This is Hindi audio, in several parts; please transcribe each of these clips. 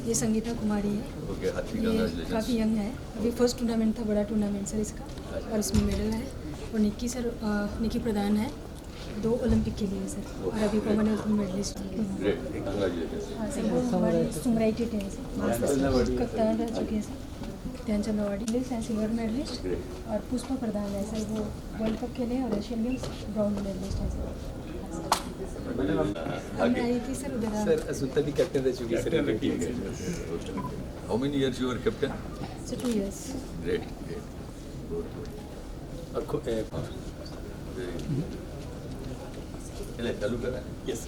ये संगीता कुमारी है। ओके, हार्दिक ये कांग्रेचुलेशंस। काफ़ी यंग है, अभी फर्स्ट टूर्नामेंट था, बड़ा टूर्नामेंट सर इसका, और इसमें मेडल है। और निक्की सर, निक्की प्रधान है, 2 ओलंपिक के लिए सर, और अभी कॉमनवेल्थ में मेडलिस्ट है। Great, congratulations. हाँ सर, वो हमारे सुमराइटी टीम से कप्तान रह चुके हैं सर, ध्यानचंद अवार्डी हैं सिल्वर मेडलिस्ट। और पुष्पा प्रधान है सर, वो वर्ल्ड कप खेले और एशियन गेम्स ब्राउन मेडलिस्ट है सर। मैं आई थी सर उधर। सर असुता भी कैप्टन रह चुकी है सर टीम से। How many years you were captain? Sir 2 years। Great, great. Good, और चलिए चालू करें। यस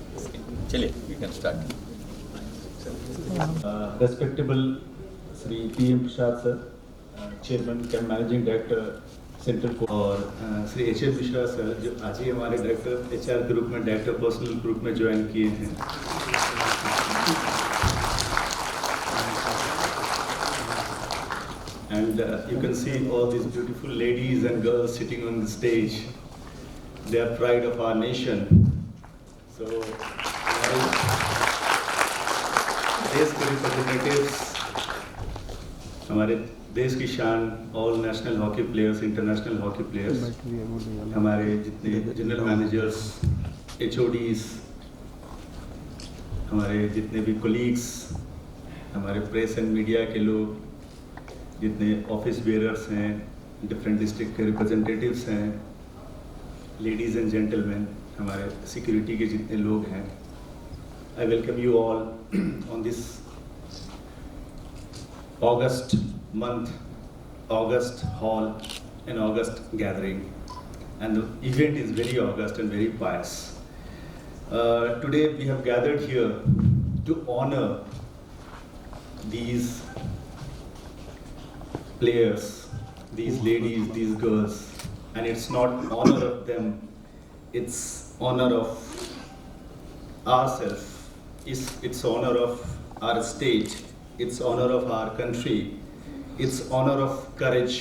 चलिए We can start. Respectable Sri PM Prasad sir, Chairman and Managing Director Central Court, और श्री H.M. मिश्रा सर जो आज ही हमारे डायरेक्टर HR ग्रुप में डायरेक्टर पर्सनल ग्रुप में ज्वाइन किए हैं। And you can see all these beautiful ladies and girls sitting on the stage. They are pride of our nation. So, देश के रिप्रेजेंटेटिव्स, हमारे देश की शान, all national hockey players, international hockey players, हमारे जितने जनरल मैनेजर्स, HODs, हमारे जितने भी कोलीग्स, हमारे प्रेस एंड मीडिया के लोग, जितने ऑफिस बेयरर्स हैं, डिफरेंट डिस्ट्रिक्ट के रिप्रेजेंटेटिव्स हैं, लेडीज़ एंड जेंटलमैन, हमारे सिक्योरिटी के जितने लोग हैं, I welcome you all on this August month, August hall and August gathering. And the event is very August and very pious. Today we have gathered here to honor these players, these ladies, these girls. And it's not honor of them, it's honor of ourselves. It's honor of our state, it's honor of our country, it's honor of courage,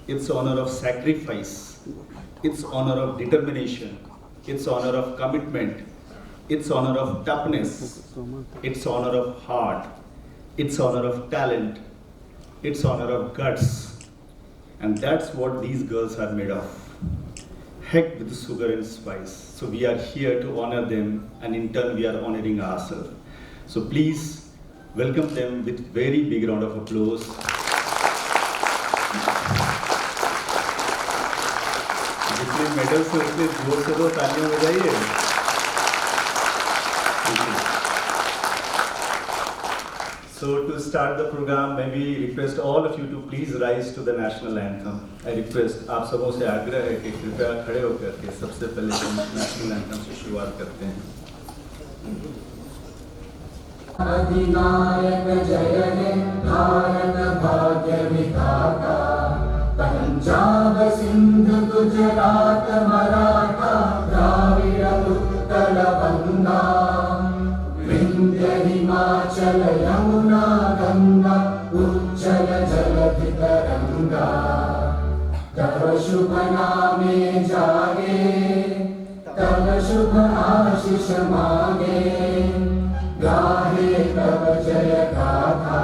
it's honor of sacrifice, it's honor of determination, it's honor of commitment, it's honor of toughness, it's honor of heart, it's honor of talent, it's honor of guts, and that's what these girls are made of. Heck with sugar and spice. So we are here to honor them, and in turn we are honoring ourselves. So please welcome them with very big round of applause. जितने मेडल्स हैं उतने जोर से तो तालियां बजाइए। So to start the program, may we request all of you to please rise to the national anthem. I request आप सबों से आग्रह है कि कृपया खड़े होकर के सबसे पहले हम नेशनल एंथम से शुरुआत करते हैं। अधिनायक जय हे भारत भाग्य विधाता, पंजाब सिंध गुजरात मराठा द्राविड़ उत्कल गंगा, विंध्य हिमाचल यमुना गंगा उज्जल जलधि तरंगा, तव शुभ नामे जागे, तव शुभ आशीष मांगे, गाहे तव जय गाथा,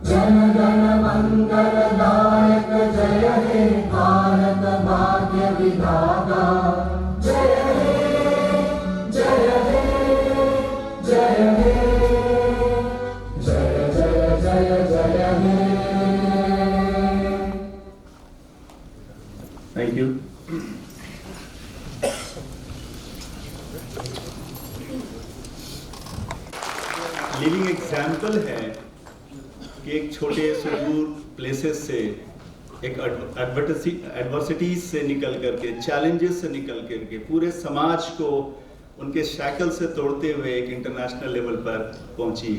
जन गण मंगल दायक जय हे भारत भाग्य विधाता, जय हे जय हे जय हे जय जय जय जय हे। Thank you. लिविंग एग्जाम्पल है कि एक छोटे सुदूर प्लेसेस से, एक एडवर्सिटीज से निकल करके, चैलेंजेस से निकल करके पूरे समाज को उनके शैकल से तोड़ते हुए एक इंटरनेशनल लेवल पर पहुंची।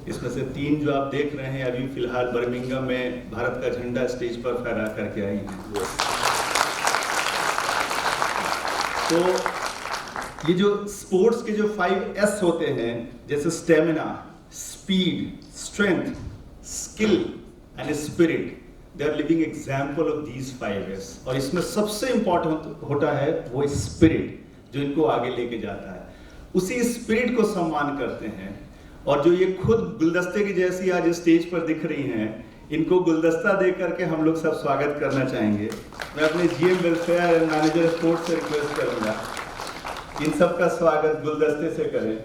इसमें से 3 जो आप देख रहे हैं अभी फिलहाल बर्मिंघम में भारत का झंडा स्टेज पर फहरा करके आई हैं। तो ये जो स्पोर्ट्स के जो 5S होते हैं, जैसे stamina, speed, strength, skill and spirit, they are living example of these 5S। और इसमें सबसे इंपॉर्टेंट होता है वो स्पिरिट जो इनको आगे लेके जाता है। उसी स्पिरिट को सम्मान करते हैं और जो ये खुद गुलदस्ते की जैसी आज स्टेज पर दिख रही हैं, इनको गुलदस्ता दे करके हम लोग सब स्वागत करना चाहेंगे। मैं अपने GM welfare and manager sports से रिक्वेस्ट करूंगा इन सब का स्वागत गुलदस्ते से करें।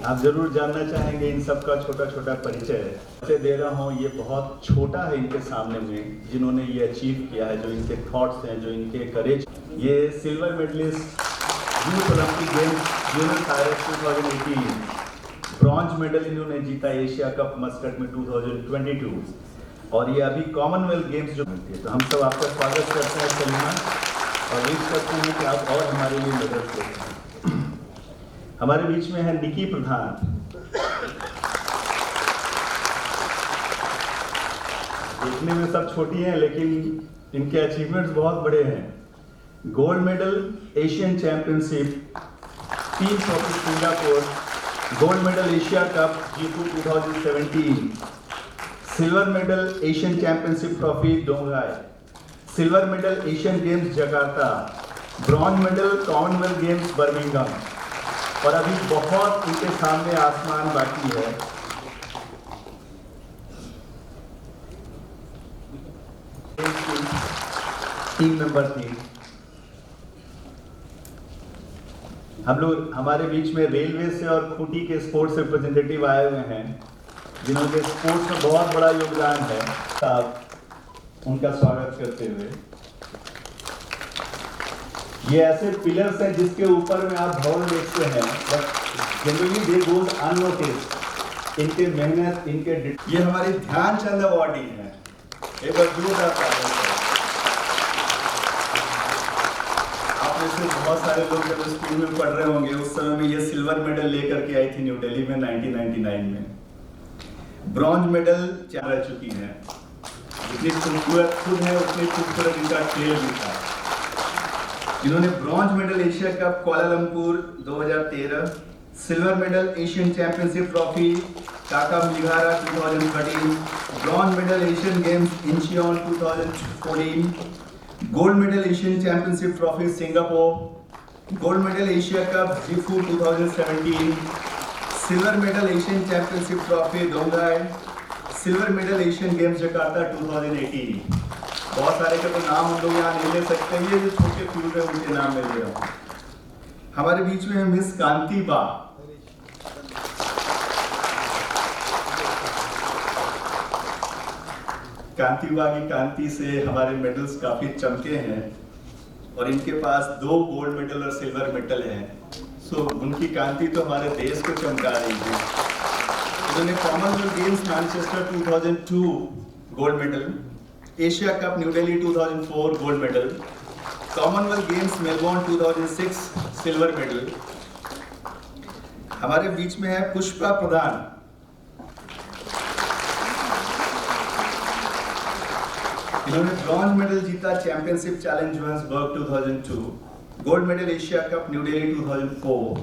आप जरूर जानना चाहेंगे इन सब का छोटा छोटा परिचय दे रहा हूँ। ये बहुत छोटा है इनके सामने में जिन्होंने ये अचीव किया है, जो इनके थॉट्स हैं, जो इनके करेज। ये silver medalist youth Olympic games Buenos Aires 2018, bronze medal इन्होंने जीता एशिया कप मस्कट में 2022, और ये अभी कॉमनवेल्थ गेम्स जो मिलती है। तो हम सब आपका स्वागत करते हैं सलीमा, और विश करते हैं कि आप और हमारे लिए मदद करें। हमारे बीच में है निकी प्रधान। देखने में सब छोटी हैं लेकिन इनके अचीवमेंट्स बहुत बड़े हैं। Gold medal Asian championship, team trophy Singapore, gold medal Asia cup G2 2017, silver medal Asian championship trophy Donghae, silver medal Asian games Jakarta, bronze medal commonwealth games Birmingham, और अभी बहुत इनके सामने आसमान बाकी है। टीम मेंबर थी। हम लोग हमारे बीच में रेलवे से और खूंटी के स्पोर्ट्स रिप्रेजेंटेटिव आए हुए हैं जिन्होंने स्पोर्ट्स में बहुत बड़ा योगदान है। साहब उनका स्वागत करते हुए, ये ऐसे पिलर्स हैं जिसके ऊपर में आप भवन देखते हैं, but generally they goes unnoticed. इनके मेहनत, इनके ये हमारे ध्यानचंद अवार्डी हैं। एक बार जोरदार तालियां। आप में से बहुत सारे लोग जब स्कूल में पढ़ रहे होंगे उस समय में ये सिल्वर मेडल लेकर के आई थी न्यू दिल्ली में 1999 में। ब्रॉन्ज मेडल रह चुकी हैं। जितनी खूबसूरत खुद है उतनी खूबसूरत इनका खेल भी था। इन्होंने bronze medal Asia cup Kuala Lumpur 2013, silver medal Asian championship trophy Kakamigahara 2013, bronze medal Asian games Incheon 2014, gold medal Asian championship trophy Singapore, gold medal Asia cup G2 2017, silver medal Asian championship trophy Donghae, silver medal Asian games Jakarta 2018। बहुत सारे के तो नाम हम लोग यहाँ नहीं ले सकते, ये जो छोटे फ्यूज है उनके नाम में ले रहा हूँ। हमारे बीच में है मिस कांति बा। कांति बा की कांति से हमारे मेडल्स काफी चमके हैं, और इनके पास 2 गोल्ड मेडल और सिल्वर मेडल हैं। सो उनकी कांति तो हमारे देश को चमका रही है। उन्होंने commonwealth games Manchester 2002 gold medal, Asia cup new Delhi 2004 gold medal, commonwealth games Melbourne 2006 silver medal. हमारे बीच में है पुष्पा प्रधान। इन्होंने ब्रॉन्ज मेडल जीता championship challenge Johannesburg 2002, gold medal Asia cup new Delhi 2004,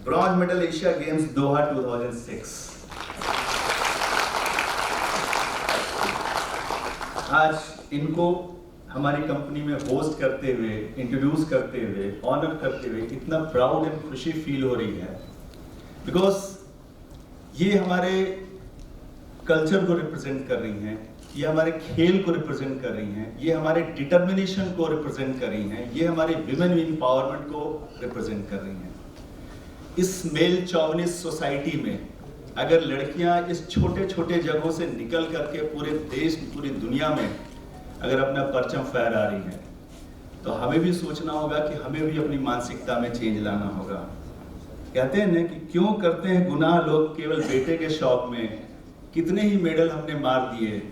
bronze medal Asia games Doha 2006। आज इनको हमारी कंपनी में होस्ट करते हुए, इंट्रोड्यूस करते हुए, ऑनर करते हुए इतना प्राउड एंड खुशी फील हो रही है, बिकॉज ये हमारे कल्चर को रिप्रेजेंट कर रही हैं, ये हमारे खेल को रिप्रेजेंट कर रही हैं, ये हमारे डिटर्मिनेशन को रिप्रेजेंट कर रही हैं, ये हमारे विमेन एम्पावरमेंट को रिप्रेजेंट कर रही हैं। इस मेल चौवनिस्ट सोसाइटी में अगर लड़कियां इस छोटे छोटे जगहों से निकल करके पूरे देश, पूरी दुनिया में अगर अपना परचम फहरा रही हैं, तो हमें भी सोचना होगा कि हमें भी अपनी मानसिकता में चेंज लाना होगा। कहते हैं ना कि क्यों करते हैं गुनाह लोग केवल बेटे के शौक में, कितने ही मेडल हमने मार दिए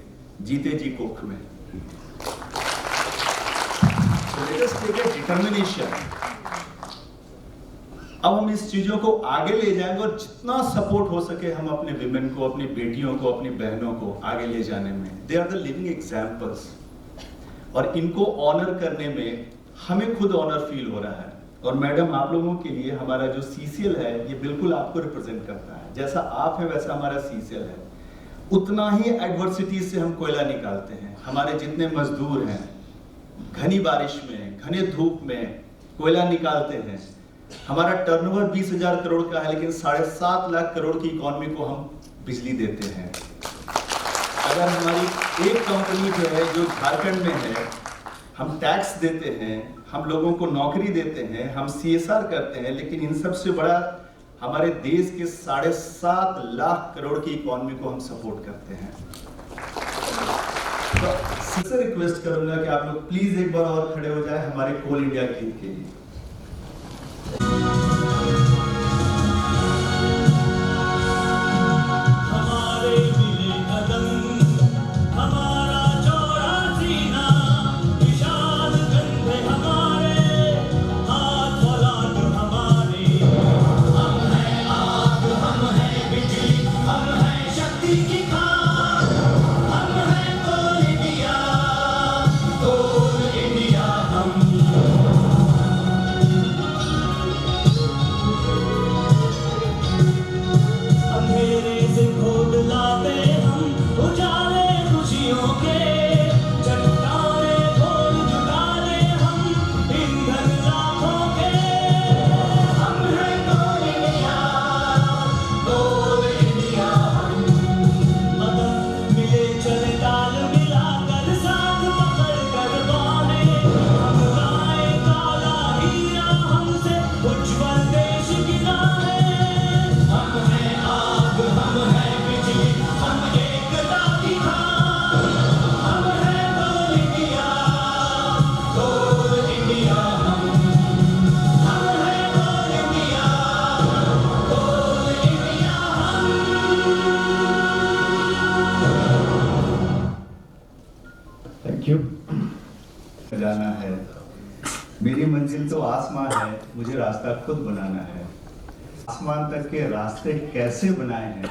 जीते जी कुख में। डिटर्मिनेशन। अब हम इस चीजों को आगे ले जाएंगे और जितना सपोर्ट हो सके हम अपने विमेन को, अपनी बेटियों को, अपनी बहनों को आगे ले जाने में। They are the living examples, और इनको ऑनर करने में हमें खुद ऑनर फील हो रहा है। और मैडम आप लोगों के लिए हमारा जो CCL है ये बिल्कुल आपको रिप्रेजेंट करता है। जैसा आप है वैसा हमारा CCL है। उतना ही एडवर्सिटी से हम कोयला निकालते हैं। हमारे जितने मजदूर हैं घनी बारिश में, घने धूप में कोयला निकालते हैं। हमारा टर्नओवर 20,000 करोड़ का है, लेकिन 7.5 लाख करोड़ की इकॉनमी को हम बिजली देते हैं। अगर हमारी एक कंपनी जो है जो झारखंड में है, हम टैक्स देते हैं, हम लोगों को नौकरी देते हैं, हम CSR करते हैं, लेकिन इन सबसे बड़ा हमारे देश के 7.5 लाख करोड़ की इकॉनमी को हम सपोर्ट करते हैं। तो सबसे रिक्वेस्ट करूंगा कि आप लोग प्लीज एक बार और खड़े हो जाए हमारे कोल इंडिया गीत के लिए। जाना है, मेरी मंजिल तो आसमान है, मुझे रास्ता खुद बनाना है। आसमान तक के रास्ते कैसे बनाए हैं,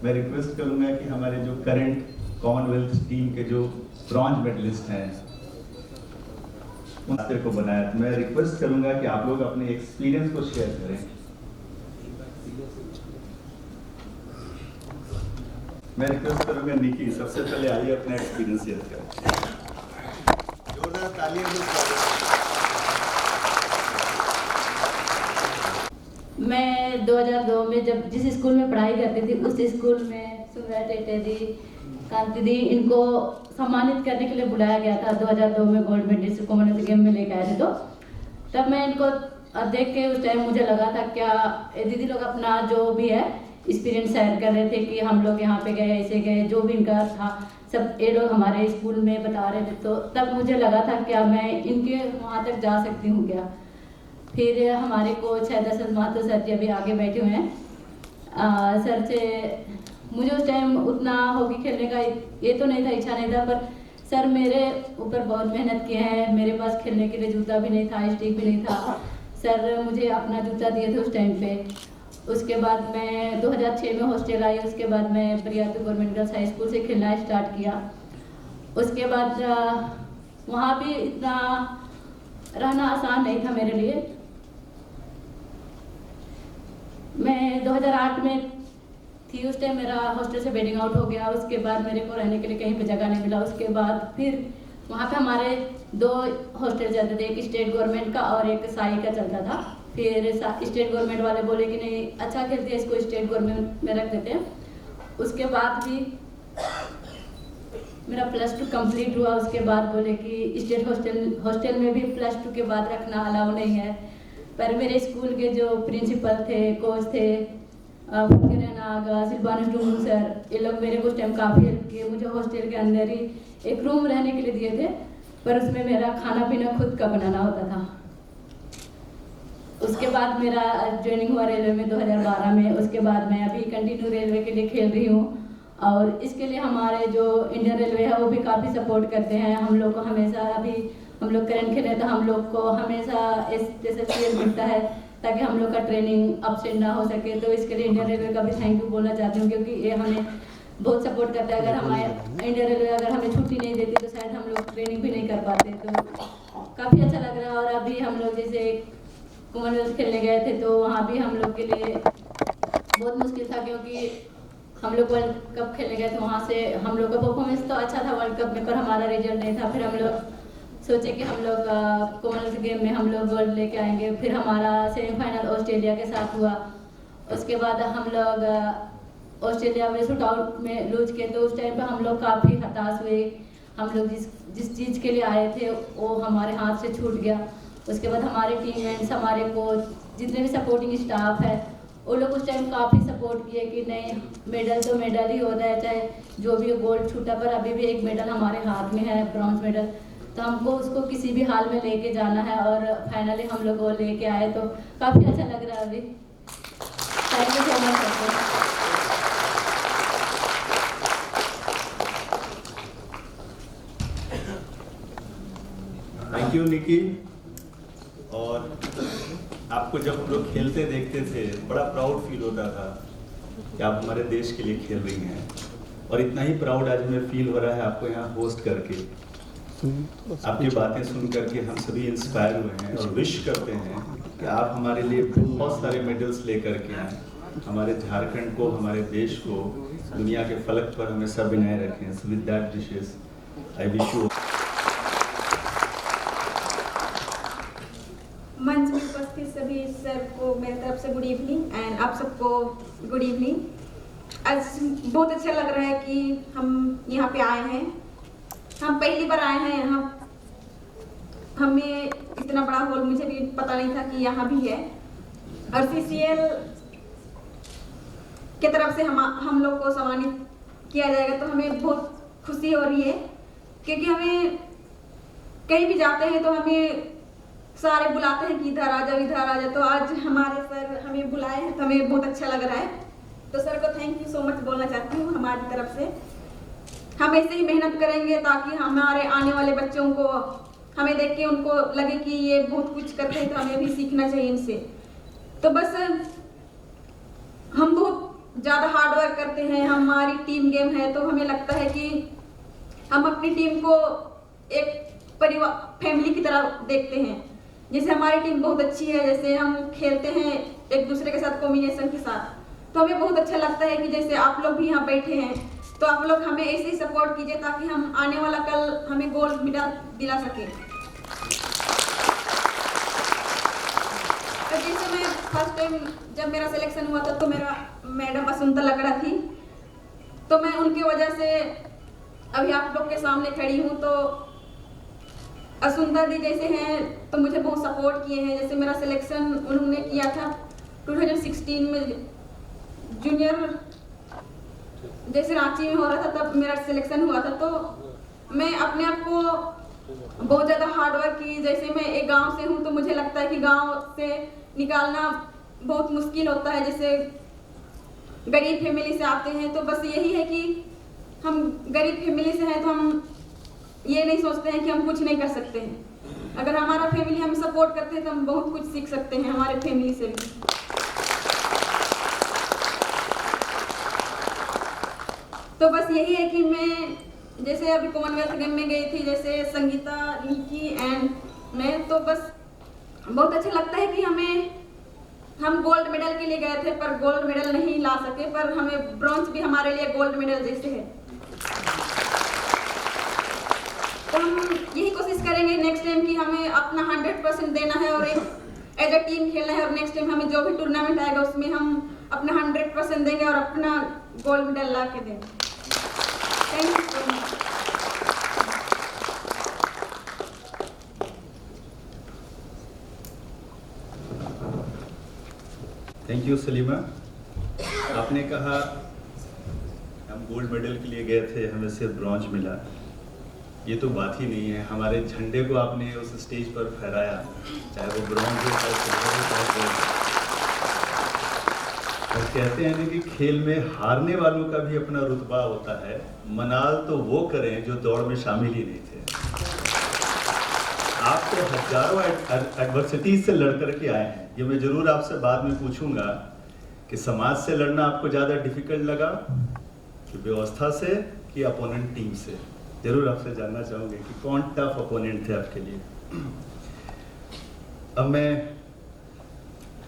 मैं रिक्वेस्ट करूंगा कि हमारे जो करंट कॉमनवेल्थ टीम के जो ब्रॉन्ज मेडलिस्ट हैं उन रास्ते को बनाया। तो मैं रिक्वेस्ट करूंगा कि आप लोग अपने एक्सपीरियंस को शेयर करें। मैं रिक्वेस्ट करूंगा निकी सबसे पहले आइए अपना एक्सपीरियंस शेयर करें। जोरदार तालियां। मैं 2002 में जब जिस स्कूल में पढ़ाई करती थी उस स्कूल में सुमरा टेटे दी, कांति दी, इनको सम्मानित करने के लिए बुलाया गया था। 2002 में गोल्ड मेडलिस्ट कॉमनवेल्थ गेम में लेकर आए थे। तो तब मैं इनको देख के उस टाइम मुझे लगा था क्या दीदी लोग अपना जो भी है एक्सपीरियंस शेयर कर रहे थे कि हम लोग यहाँ पे गए, ऐसे गए, जो भी इनका था सब ये लोग हमारे स्कूल में बता रहे थे। तो तब मुझे लगा था क्या मैं इनके वहाँ तक जा सकती हूँ क्या। फिर हमारे कोच है दशरथ महतो सर जी अभी आगे बैठे हुए हैं। सर से मुझे उस टाइम उतना हॉकी खेलने का ये तो नहीं था, इच्छा नहीं था, पर सर मेरे ऊपर बहुत मेहनत किए हैं। मेरे पास खेलने के लिए जूता भी नहीं था, स्टिक भी नहीं था। सर मुझे अपना जूता दिए थे उस टाइम पे। उसके बाद मैं 2006 में हॉस्टल आई। उसके बाद मैं Bariatu government girls high school से खेलना स्टार्ट किया। उसके बाद वहाँ भी इतना रहना आसान नहीं था मेरे लिए। मैं 2008 में थी, उस टाइम मेरा हॉस्टल से बेडिंग आउट हो गया। उसके बाद मेरे को रहने के लिए कहीं पे जगह नहीं मिला। उसके बाद फिर वहाँ पे हमारे 2 हॉस्टल चलते थे, एक स्टेट गवर्नमेंट का और एक साई का चलता था। फिर स्टेट गवर्नमेंट वाले बोले कि नहीं अच्छा खेलते हैं, इसको स्टेट गवर्नमेंट में रख देते हैं। उसके बाद भी मेरा +2 कंप्लीट हुआ। उसके बाद बोले कि स्टेट हॉस्टल में भी +2 के बाद रखना अलाउ नहीं है। पर मेरे स्कूल के जो प्रिंसिपल थे, कोच थे, शिल्पानुष डूमू सर, ये लोग मेरे को उस टाइम काफ़ी हेल्प किए। मुझे हॉस्टल के अंदर ही एक रूम रहने के लिए दिए थे, पर उसमें मेरा खाना पीना खुद का बनाना होता था। उसके बाद मेरा ज्वाइनिंग हुआ रेलवे में 2012 में। उसके बाद मैं अभी कंटिन्यू रेलवे के लिए खेल रही हूँ और इसके लिए हमारे जो इंडियन रेलवे है वो भी काफ़ी सपोर्ट करते हैं हम लोग को। हमेशा अभी हम लोग करंट खेले तो हम लोग को हमेशा SSCL मिलता है ताकि हम लोग का ट्रेनिंग अपसेट ना हो सके। तो इसके लिए इंडियन रेलवे का भी थैंक यू बोलना चाहती हूँ, क्योंकि ये हमें बहुत सपोर्ट करता है। अगर हमारे इंडियन रेलवे अगर हमें छुट्टी नहीं देती तो शायद हम लोग ट्रेनिंग भी नहीं कर पाते। तो काफ़ी अच्छा लग रहा है। और अभी हम लोग जैसे कॉमनवेल्थ खेलने गए थे, तो वहाँ भी हम लोग के लिए बहुत मुश्किल था, क्योंकि हम लोग वर्ल्ड कप खेलने गए थे। वहाँ से हम लोग का परफॉर्मेंस तो अच्छा था वर्ल्ड कप में, पर हमारा रिजल्ट नहीं था। फिर हम लोग सोचे कि हम लोग कॉमनवेल्थ गेम में हम लोग गोल्ड लेके आएंगे। फिर हमारा सेमीफाइनल ऑस्ट्रेलिया के साथ हुआ। उसके बाद हम लोग ऑस्ट्रेलिया में शूट आउट में लूज किए, तो उस टाइम पे हम लोग काफ़ी हताश हुए। हम लोग जिस चीज़ के लिए आए थे वो हमारे हाथ से छूट गया। उसके बाद हमारे टीममेट्स, हमारे कोच, जितने भी सपोर्टिंग स्टाफ है, वो लोग उस टाइम काफ़ी सपोर्ट किए कि नहीं, मेडल तो मेडल ही होता है, चाहे जो भी गोल्ड छूटा, पर अभी भी एक मेडल हमारे हाथ में है, ब्रॉन्ज मेडल, तो हमको उसको किसी भी हाल में लेके जाना है। और फाइनली हम लोग वो लेके आए, तो काफ़ी अच्छा लग रहा है अभी। Thank you so much. Thank you Nikki. और आपको जब हम लोग खेलते देखते थे बड़ा प्राउड फील होता था कि आप हमारे देश के लिए खेल रही हैं, और इतना ही प्राउड आज हमें फील हो रहा है आपको यहाँ होस्ट करके। आपकी बातें सुन करके हम सभी इंस्पायर हुए हैं और विश करते हैं कि आप हमारे लिए बहुत सारे मेडल्स लेकर के आएँ, हमारे झारखंड को, हमारे देश को दुनिया के फलक पर हमेशा बनाए रखें। So with that wishes I wish you. मंच में उपस्थित सभी सर को मेरी तरफ से गुड इवनिंग, एंड आप सबको गुड इवनिंग। आज बहुत अच्छा लग रहा है कि हम यहाँ पे आए हैं। हम पहली बार आए हैं यहाँ। हमें इतना बड़ा हॉल मुझे भी पता नहीं था कि यहाँ भी है। और CCL की तरफ से हम लोग को सम्मानित किया जाएगा, तो हमें बहुत खुशी हो रही है, क्योंकि हमें कहीं भी जाते हैं तो हमें सारे बुलाते हैं कि इधर आ जाओ, इधर आ जाओ। तो आज हमारे सर हमें बुलाए हैं, तो हमें बहुत अच्छा लग रहा है। तो सर को थैंक यू सो मच बोलना चाहती हूँ हमारी तरफ से। हम ऐसे ही मेहनत करेंगे ताकि हमारे आने वाले बच्चों को हमें देख के उनको लगे कि ये बहुत कुछ करते हैं, तो हमें भी सीखना चाहिए इनसे। तो बस हम बहुत ज़्यादा हार्ड वर्क करते हैं, हमारी टीम गेम है, तो हमें लगता है कि हम अपनी टीम को एक परिवार, फैमिली की तरह देखते हैं। जैसे हमारी टीम बहुत अच्छी है, जैसे हम खेलते हैं एक दूसरे के साथ कॉम्बिनेशन के साथ, तो हमें बहुत अच्छा लगता है कि जैसे आप लोग भी यहाँ बैठे हैं, तो आप लोग हमें ऐसे ही सपोर्ट कीजिए ताकि हम आने वाला कल हमें गोल्ड मेडल दिला सके। तो जैसे मैं फर्स्ट टाइम जब मेरा सिलेक्शन हुआ था, तो मेरा मैडम असुंता लकड़ा थी, तो मैं उनकी वजह से अभी आप लोग के सामने खड़ी हूँ। तो असुंता दी जैसे हैं तो मुझे बहुत सपोर्ट किए हैं। जैसे मेरा सिलेक्शन उन्होंने किया था 2016 में, जूनियर जैसे रांची में हो रहा था, तब मेरा सिलेक्शन हुआ था। तो मैं अपने आप को बहुत ज़्यादा हार्ड वर्क की। जैसे मैं एक गांव से हूँ, तो मुझे लगता है कि गांव से निकालना बहुत मुश्किल होता है, जैसे गरीब फैमिली से आते हैं। तो बस यही है कि हम गरीब फैमिली से हैं, तो हम ये नहीं सोचते हैं कि हम कुछ नहीं कर सकते हैं। अगर हमारा फैमिली हमें सपोर्ट करते हैं तो हम बहुत कुछ सीख सकते हैं हमारे फैमिली से भी। तो बस यही है कि मैं जैसे अभी कॉमनवेल्थ गेम में गई थी, जैसे संगीता, निकी एंड मैं, तो बस बहुत अच्छा लगता है कि हम गोल्ड मेडल के लिए गए थे, पर गोल्ड मेडल नहीं ला सके, पर हमें ब्रॉन्ज भी हमारे लिए गोल्ड मेडल जैसे है। तो हम यही कोशिश करेंगे नेक्स्ट टाइम कि हमें अपना 100% देना है और एक एज अ टीम खेलना है, और नेक्स्ट टाइम हमें जो भी टूर्नामेंट आएगा उसमें हम अपना 100% देंगे और अपना गोल्ड मेडल ला के देंगे। Thank you so much. Thank you Salima. आपने कहा हम गोल्ड मेडल के लिए गए थे, हमें सिर्फ ब्रॉन्ज मिला। ये तो बात ही नहीं है। हमारे झंडे को आपने उस स्टेज पर फहराया, चाहे वो ब्रॉन्ज हो चाहे सिल्वर हो चाहे गोल्ड। और कहते हैं ना कि खेल में हारने वालों का भी अपना रुतबा होता है। मनाल तो वो करें जो दौड़ में शामिल ही नहीं थे। आप तो हजारों एडवर्सिटीज से लड़ करके आए हैं। ये मैं जरूर आपसे बाद में पूछूंगा कि समाज से लड़ना आपको ज़्यादा डिफिकल्ट लगा कि व्यवस्था से कि अपोनेंट टीम से। जरूर आपसे जानना चाहूँगे कि कौन टफ अपोनेंट थे आपके लिए। अब मैं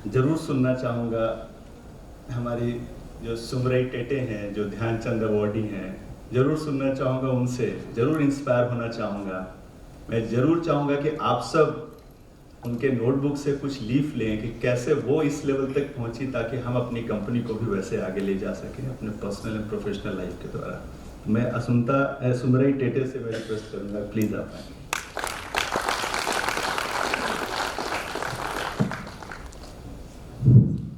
ज़रूर सुनना चाहूँगा हमारी जो सुमरई टेटे हैं, जो ध्यानचंद अवॉर्डी हैं, ज़रूर सुनना चाहूँगा उनसे, ज़रूर इंस्पायर होना चाहूँगा। मैं ज़रूर चाहूँगा कि आप सब उनके नोटबुक से कुछ लीफ लें कि कैसे वो इस लेवल तक पहुंची, ताकि हम अपनी कंपनी को भी वैसे आगे ले जा सकें अपने पर्सनल एंड प्रोफेशनल लाइफ के द्वारा। मैं सुमरई टेटे से मैं रिक्वेस्ट करूँगा, प्लीज़ आप आएँ।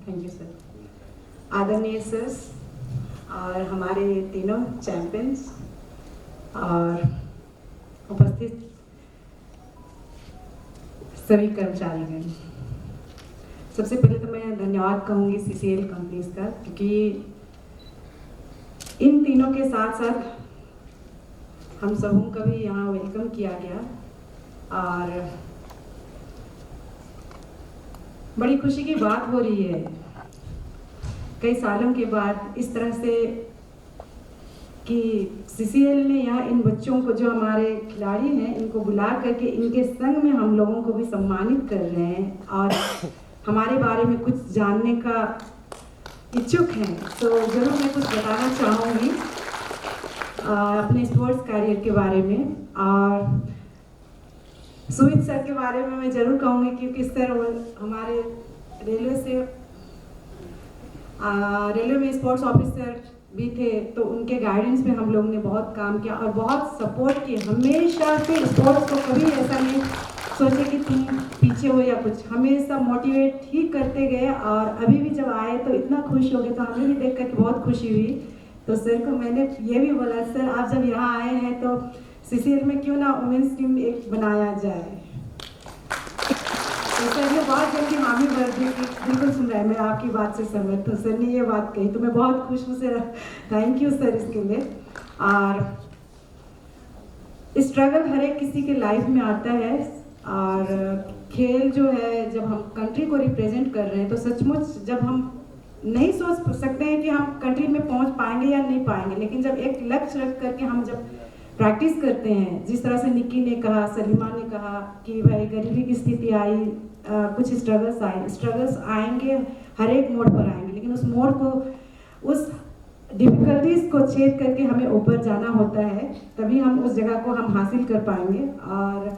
Thank you sir. आदरणीय सर और हमारे तीनों चैंपियंस और उपस्थित सभी कर्मचारीगण, सबसे पहले तो मैं धन्यवाद कहूँगी CCL कंपनीज का, क्योंकि इन तीनों के साथ साथ हम सबों का भी यहाँ वेलकम किया गया और बड़ी खुशी की बात हो रही है कई सालों के बाद इस तरह से कि CCL ने यहाँ इन बच्चों को, जो हमारे खिलाड़ी हैं, इनको बुला करके इनके संग में हम लोगों को भी सम्मानित कर रहे हैं और हमारे बारे में कुछ जानने का इच्छुक हैं। तो ज़रूर मैं कुछ बताना चाहूँगी अपने स्पोर्ट्स करियर के बारे में। और सुमित सर के बारे में मैं ज़रूर कहूँगी, क्योंकि सर हमारे रेलवे में स्पोर्ट्स ऑफिसर भी थे, तो उनके गाइडेंस में हम लोग ने बहुत काम किया और बहुत सपोर्ट किए। हमेशा से स्पोर्ट्स को कभी ऐसा नहीं सोचे कि तुम पीछे हो या कुछ, हमेशा मोटिवेट ही करते गए। और अभी भी जब आए तो इतना खुश हो गए, तो हमें भी देख कर बहुत खुशी हुई। तो सर को मैंने ये भी बोला, सर आप जब यहाँ आए हैं तो CCL में क्यों ना वुमेन्स टीम एक बनाया जाए। तो सर ये बहुत जल्दी हामी भर दी कि बिल्कुल सुन रहा है, मैं आपकी बात से सहमत हूँ। सर ने ये बात कही तो मैं बहुत खुश हूँ सर, थैंक यू सर इसके लिए। और स्ट्रगल हर एक किसी के लाइफ में आता है और खेल जो है, जब हम कंट्री को रिप्रेजेंट कर रहे हैं तो सचमुच जब हम नहीं सोच सकते हैं कि हम कंट्री में पहुंच पाएंगे या नहीं पाएंगे, लेकिन जब एक लक्ष्य रख करके हम जब प्रैक्टिस करते हैं, जिस तरह से निक्की ने कहा, सलीमा ने कहा कि भाई गरीबी की स्थिति आई, कुछ स्ट्रगल्स आएंगे, हर एक मोड़ पर आएंगे, लेकिन उस मोड़ को, उस डिफिकल्टीज को छेद करके हमें ऊपर जाना होता है, तभी हम उस जगह को हम हासिल कर पाएंगे। और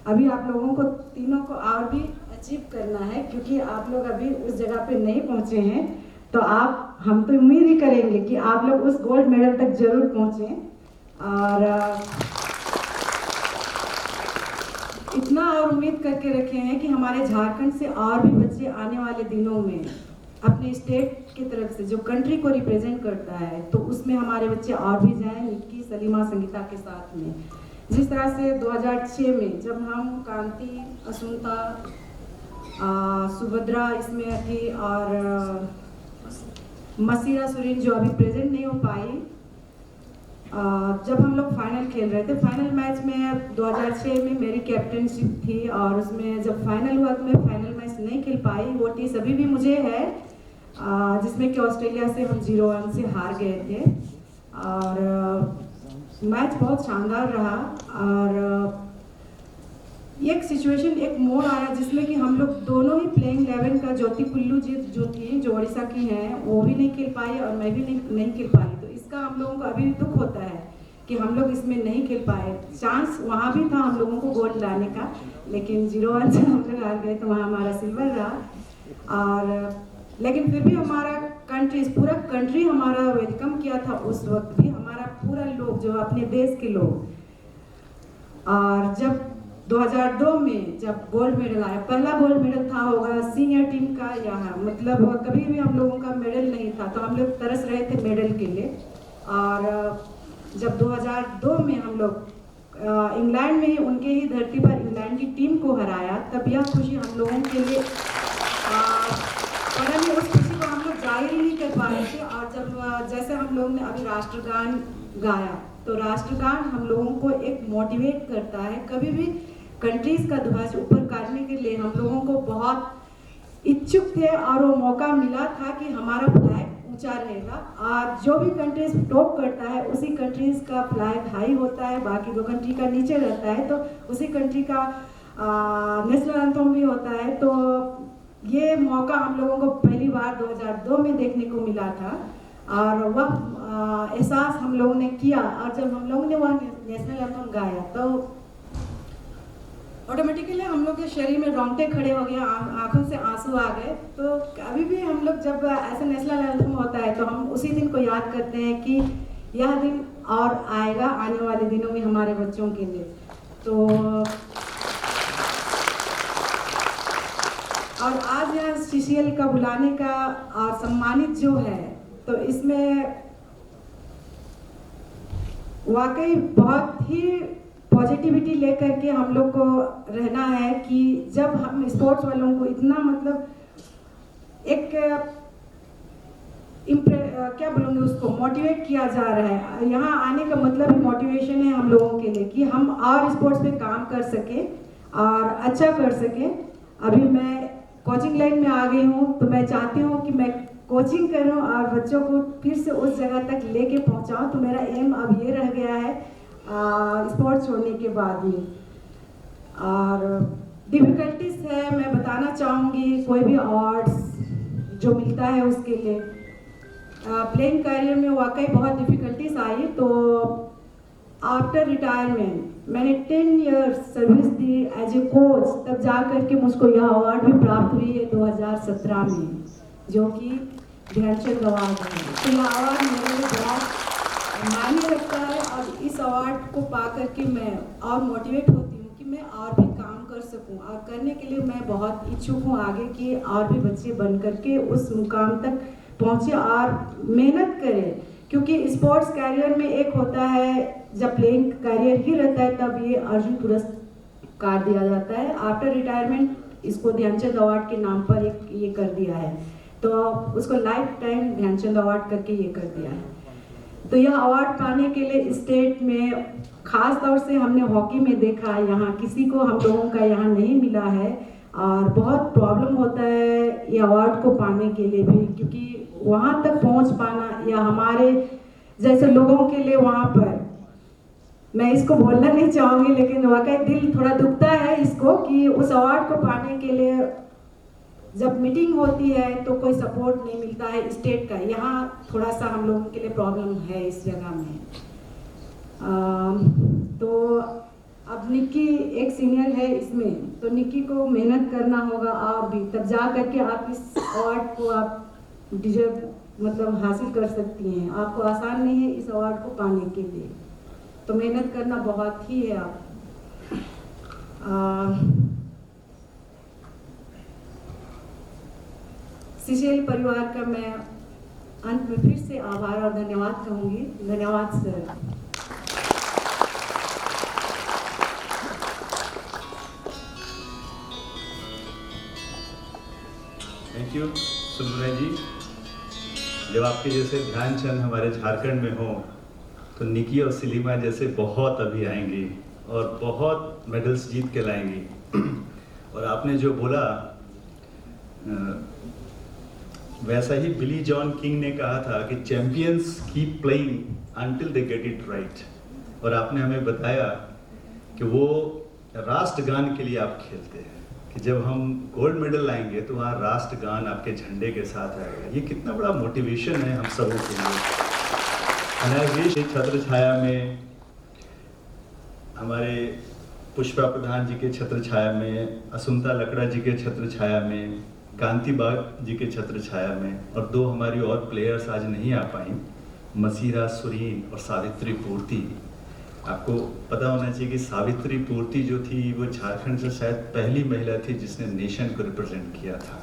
अभी आप लोगों को तीनों को और भी अचीव करना है, क्योंकि आप लोग अभी उस जगह पे नहीं पहुंचे हैं, तो हम तो उम्मीद ही करेंगे कि आप लोग उस गोल्ड मेडल तक जरूर पहुंचे। और इतना और उम्मीद करके रखे हैं कि हमारे झारखंड से और भी बच्चे आने वाले दिनों में अपने स्टेट की तरफ से जो कंट्री को रिप्रेजेंट करता है, तो उसमें हमारे बच्चे और भी जाएं, निक्की, सलीमा, संगीता के साथ में। जिस तरह से 2006 में जब हम कांति, असुंता, सुभद्रा इसमें थी और मसीरा सुरीन जो अभी प्रेजेंट नहीं हो पाई, जब हम लोग फाइनल खेल रहे थे, फाइनल मैच में 2006 में मेरी कैप्टनशिप थी और उसमें जब फाइनल हुआ तो मैं फाइनल मैच नहीं खेल पाई। वो टीस अभी भी मुझे है, जिसमें कि ऑस्ट्रेलिया से हम 0-1 से हार गए थे और मैच बहुत शानदार रहा। और एक सिचुएशन, एक मोड़ आया जिसमें कि हम लोग दोनों ही प्लेइंग 11 का, ज्योति कुल्लू जी जो थी, जो उड़ीसा की हैं, वो भी नहीं खेल पाई और मैं भी नहीं खेल पाई। तो इसका हम लोगों को अभी भी दुख होता है कि हम लोग इसमें नहीं खेल पाए। चांस वहाँ भी था हम लोगों को गोल्ड लाने का, लेकिन 0-1 से हम लोग हार गए, तो वहाँ हमारा सिल्वर रहा। और लेकिन फिर भी हमारा कंट्री, पूरा कंट्री हमारा वेलकम किया था उस वक्त भी, हमारा पूरा लोग जो अपने देश के लोग। और जब 2002 में जब गोल्ड मेडल आया, पहला गोल्ड मेडल था होगा सीनियर टीम का यहाँ, मतलब कभी भी हम लोगों का मेडल नहीं था, तो हम लोग तरस रहे थे मेडल के लिए। और जब 2002 में हम लोग इंग्लैंड में ही, उनके ही धरती पर इंग्लैंड की टीम को हराया, तब यह खुशी हम लोगों के लिए पता नहीं, उस खुशी को हम लोग जाहिर नहीं कर पा रहे थे। और जब जैसे हम लोग ने अभी राष्ट्रगान गाया, तो राष्ट्रगान हम लोगों को एक मोटिवेट करता है। कभी भी कंट्रीज का ध्वज ऊपर करने के लिए हम लोगों को बहुत इच्छुक थे और वो मौका मिला था कि हमारा फ्लैग ऊंचा रहेगा। और जो भी कंट्रीज टॉप करता है, उसी कंट्रीज का फ्लैग हाई होता है, बाकी दो कंट्री का नीचे रहता है, तो उसी कंट्री का नेशनल एंथम भी होता है। तो ये मौका हम लोगों को पहली बार 2002 में देखने को मिला था और वह एहसास हम लोगों ने किया और जब हम लोगों ने वह नेशनल एंथम गाया तो ऑटोमेटिकली हम लोग के शरीर में रोंगटे खड़े हो गए, आंखों से आंसू आ गए। तो अभी भी हम लोग जब ऐसा नेशनल एंथम होता है तो हम उसी दिन को याद करते हैं कि यह दिन और आएगा आने वाले दिनों में हमारे बच्चों के लिए। तो और आज यह CCL का बुलाने का और सम्मानित जो है तो इसमें वाकई बहुत ही पॉजिटिविटी लेकर के हम लोग को रहना है कि जब हम स्पोर्ट्स वालों को इतना मतलब एक क्या बोलूँगी उसको मोटिवेट किया जा रहा है। यहाँ आने का मतलब ही मोटिवेशन है हम लोगों के लिए कि हम और स्पोर्ट्स पे काम कर सकें और अच्छा कर सकें। अभी मैं कोचिंग लाइन में आ गई हूँ तो मैं चाहती हूँ कि मैं कोचिंग करूँ और बच्चों को फिर से उस जगह तक लेके पहुँचाऊँ। तो मेरा एम अब ये रह गया है स्पोर्ट्स छोड़ने के बाद में। और डिफ़िकल्टीज है मैं बताना चाहूँगी, कोई भी अवार्ड्स जो मिलता है उसके लिए प्लेइंग करियर में वाकई बहुत डिफ़िकल्टीज आई। तो आफ्टर रिटायरमेंट मैंने 10 इयर्स सर्विस दी एज ए कोच, तब जा कर के मुझको यह अवार्ड भी प्राप्त हुई है 2017 में, जो कि ध्यानचंद अवार्ड है। तो यह अवार्ड मेरे लिए बहुत मायने रखता है और इस अवार्ड को पा करके मैं और मोटिवेट होती हूँ कि मैं और भी काम कर सकूँ और करने के लिए मैं बहुत इच्छुक हूँ आगे कि और भी बच्चे बन करके उस मुकाम तक पहुँचे और मेहनत करें। क्योंकि स्पोर्ट्स कैरियर में एक होता है जब प्लेइंग कैरियर ही रहता है तब ये अर्जुन पुरस्कार दिया जाता है। आफ्टर रिटायरमेंट इसको ध्यानचंद अवार्ड के नाम पर एक ये कर दिया है, तो उसको लाइफ टाइम ध्यानचंद अवार्ड करके ये कर दिया है। तो यह अवार्ड पाने के लिए स्टेट में खास तौर से हमने हॉकी में देखा, यहाँ किसी को हम लोगों का यहाँ नहीं मिला है और बहुत प्रॉब्लम होता है ये अवार्ड को पाने के लिए भी, क्योंकि वहाँ तक पहुँच पाना या हमारे जैसे लोगों के लिए वहाँ पर मैं इसको बोलना नहीं चाहूँगी, लेकिन वाकई दिल थोड़ा दुखता है इसको कि उस अवार्ड को पाने के लिए जब मीटिंग होती है तो कोई सपोर्ट नहीं मिलता है स्टेट का। यहाँ थोड़ा सा हम लोगों के लिए प्रॉब्लम है इस जगह में। तो अब निक्की एक सीनियर है इसमें, तो निक्की को मेहनत करना होगा और भी, तब जा करके आप इस अवार्ड को आप डिजर्व मतलब हासिल कर सकती हैं। आपको आसान नहीं है इस अवार्ड को पाने के लिए, तो मेहनत करना बहुत ही है आप। CCL परिवार का मैं अंत में फिर से आभार और धन्यवाद कहूँगी। धन्यवाद सर। थैंक यू सुब्रमण्य जी। जब आपके जैसे ध्यानचंद हमारे झारखंड में हो तो निकी और सलीमा जैसे बहुत अभी आएंगी और बहुत मेडल्स जीत के लाएंगी। और आपने जो बोला वैसा ही बिली जॉन किंग ने कहा था कि champions keep playing until they get it right. और आपने हमें बताया कि वो राष्ट्रगान के लिए आप खेलते हैं, कि जब हम गोल्ड मेडल लाएंगे तो वहाँ राष्ट्रगान आपके झंडे के साथ आएगा। ये कितना बड़ा मोटिवेशन है हम सबों के लिए। अनाविश छत्र छाया में, हमारे पुष्पा प्रधान जी के छत्र छाया में, असुंता लकड़ा जी के छत्र छाया में, कांति बाग जी के छत्र छाया में, और दो हमारी और प्लेयर्स आज नहीं आ पाई, मसीरा सुरीन और सावित्री पूर्ति। आपको पता होना चाहिए कि सावित्री पूर्ति जो थी वो झारखंड से शायद पहली महिला थी जिसने नेशन को रिप्रेजेंट किया था,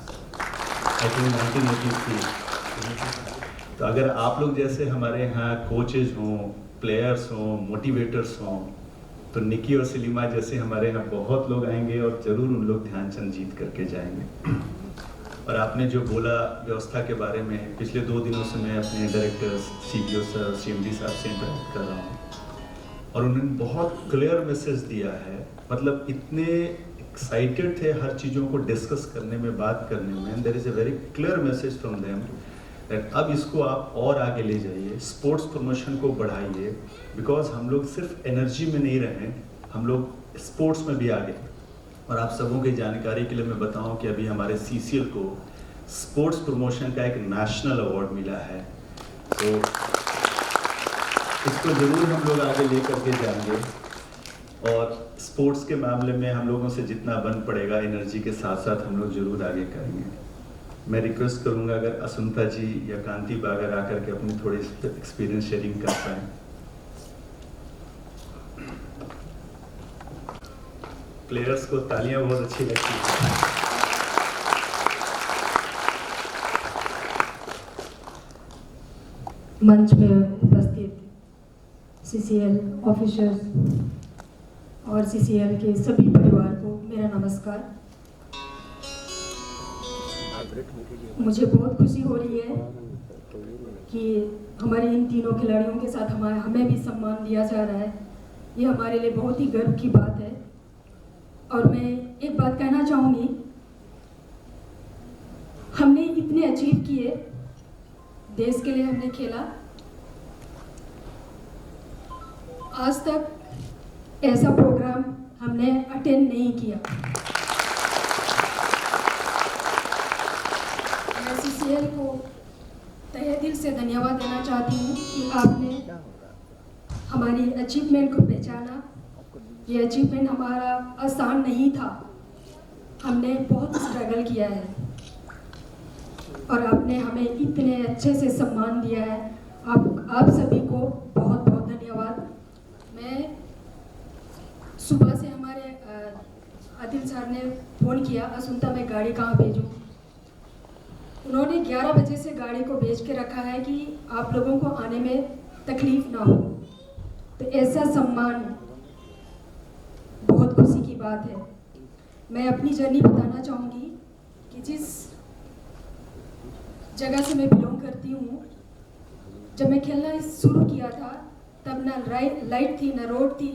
आई थिंक 1983। तो अगर आप लोग जैसे हमारे यहाँ कोचेज हों, प्लेयर्स हों, मोटिवेटर्स हों, तो निकी और सलीमा जैसे हमारे यहाँ बहुत लोग आएंगे और ज़रूर उन लोग ध्यानचंद जीत करके जाएंगे। और आपने जो बोला व्यवस्था के बारे में, पिछले 2 दिनों से मैं अपने डायरेक्टर्स, CPO सर, CMD साहब से इंटरेक्ट कर रहा हूँ और उन्होंने बहुत क्लियर मैसेज दिया है। मतलब इतने एक्साइटेड थे हर चीज़ों को डिस्कस करने में, बात करने में। There is a very clear message from them that अब इसको आप और आगे ले जाइए, स्पोर्ट्स प्रमोशन को बढ़ाइए, बिकॉज हम लोग सिर्फ एनर्जी में नहीं रहे, हम लोग स्पोर्ट्स में भी आगे। और आप सबों की जानकारी के लिए मैं बताऊं कि अभी हमारे CCL को स्पोर्ट्स प्रमोशन का एक नेशनल अवार्ड मिला है। तो इसको ज़रूर हम लोग आगे लेकर के जाएंगे और स्पोर्ट्स के मामले में हम लोगों से जितना बन पड़ेगा एनर्जी के साथ साथ हम लोग ज़रूर आगे करेंगे। मैं रिक्वेस्ट करूंगा अगर असुंता जी या कांति बागर आकर के अपनी थोड़ी एक्सपीरियंस शेयरिंग कर पाएँ। प्लेयर्स को तालियां बहुत अच्छी लगती हैं। मंच में उपस्थित CCL ऑफिसर्स और CCL के सभी परिवार को मेरा नमस्कार। मुझे बहुत खुशी हो रही है कि हमारे इन तीनों खिलाड़ियों के साथ हमें भी सम्मान दिया जा रहा है। ये हमारे लिए बहुत ही गर्व की बात है। और मैं एक बात कहना चाहूँगी, हमने इतने अचीव किए, देश के लिए हमने खेला, आज तक ऐसा प्रोग्राम हमने अटेंड नहीं किया। मैं CCL को तहे दिल से धन्यवाद देना चाहती हूँ कि आपने हमारी अचीवमेंट को पहचाना। ये अचीवमेंट हमारा आसान नहीं था, हमने बहुत स्ट्रगल किया है और आपने हमें इतने अच्छे से सम्मान दिया है। आप सभी को बहुत बहुत धन्यवाद। मैं सुबह से हमारे आदिल सर ने फ़ोन किया, असुंता मैं गाड़ी कहाँ भेजूँ। उन्होंने 11 बजे से गाड़ी को भेज के रखा है कि आप लोगों को आने में तकलीफ़ ना हो। तो ऐसा सम्मान बहुत खुशी की बात है। मैं अपनी जर्नी बताना चाहूँगी कि जिस जगह से मैं बिलोंग करती हूँ, जब मैं खेलना शुरू किया था तब ना लाइट थी, ना रोड थी,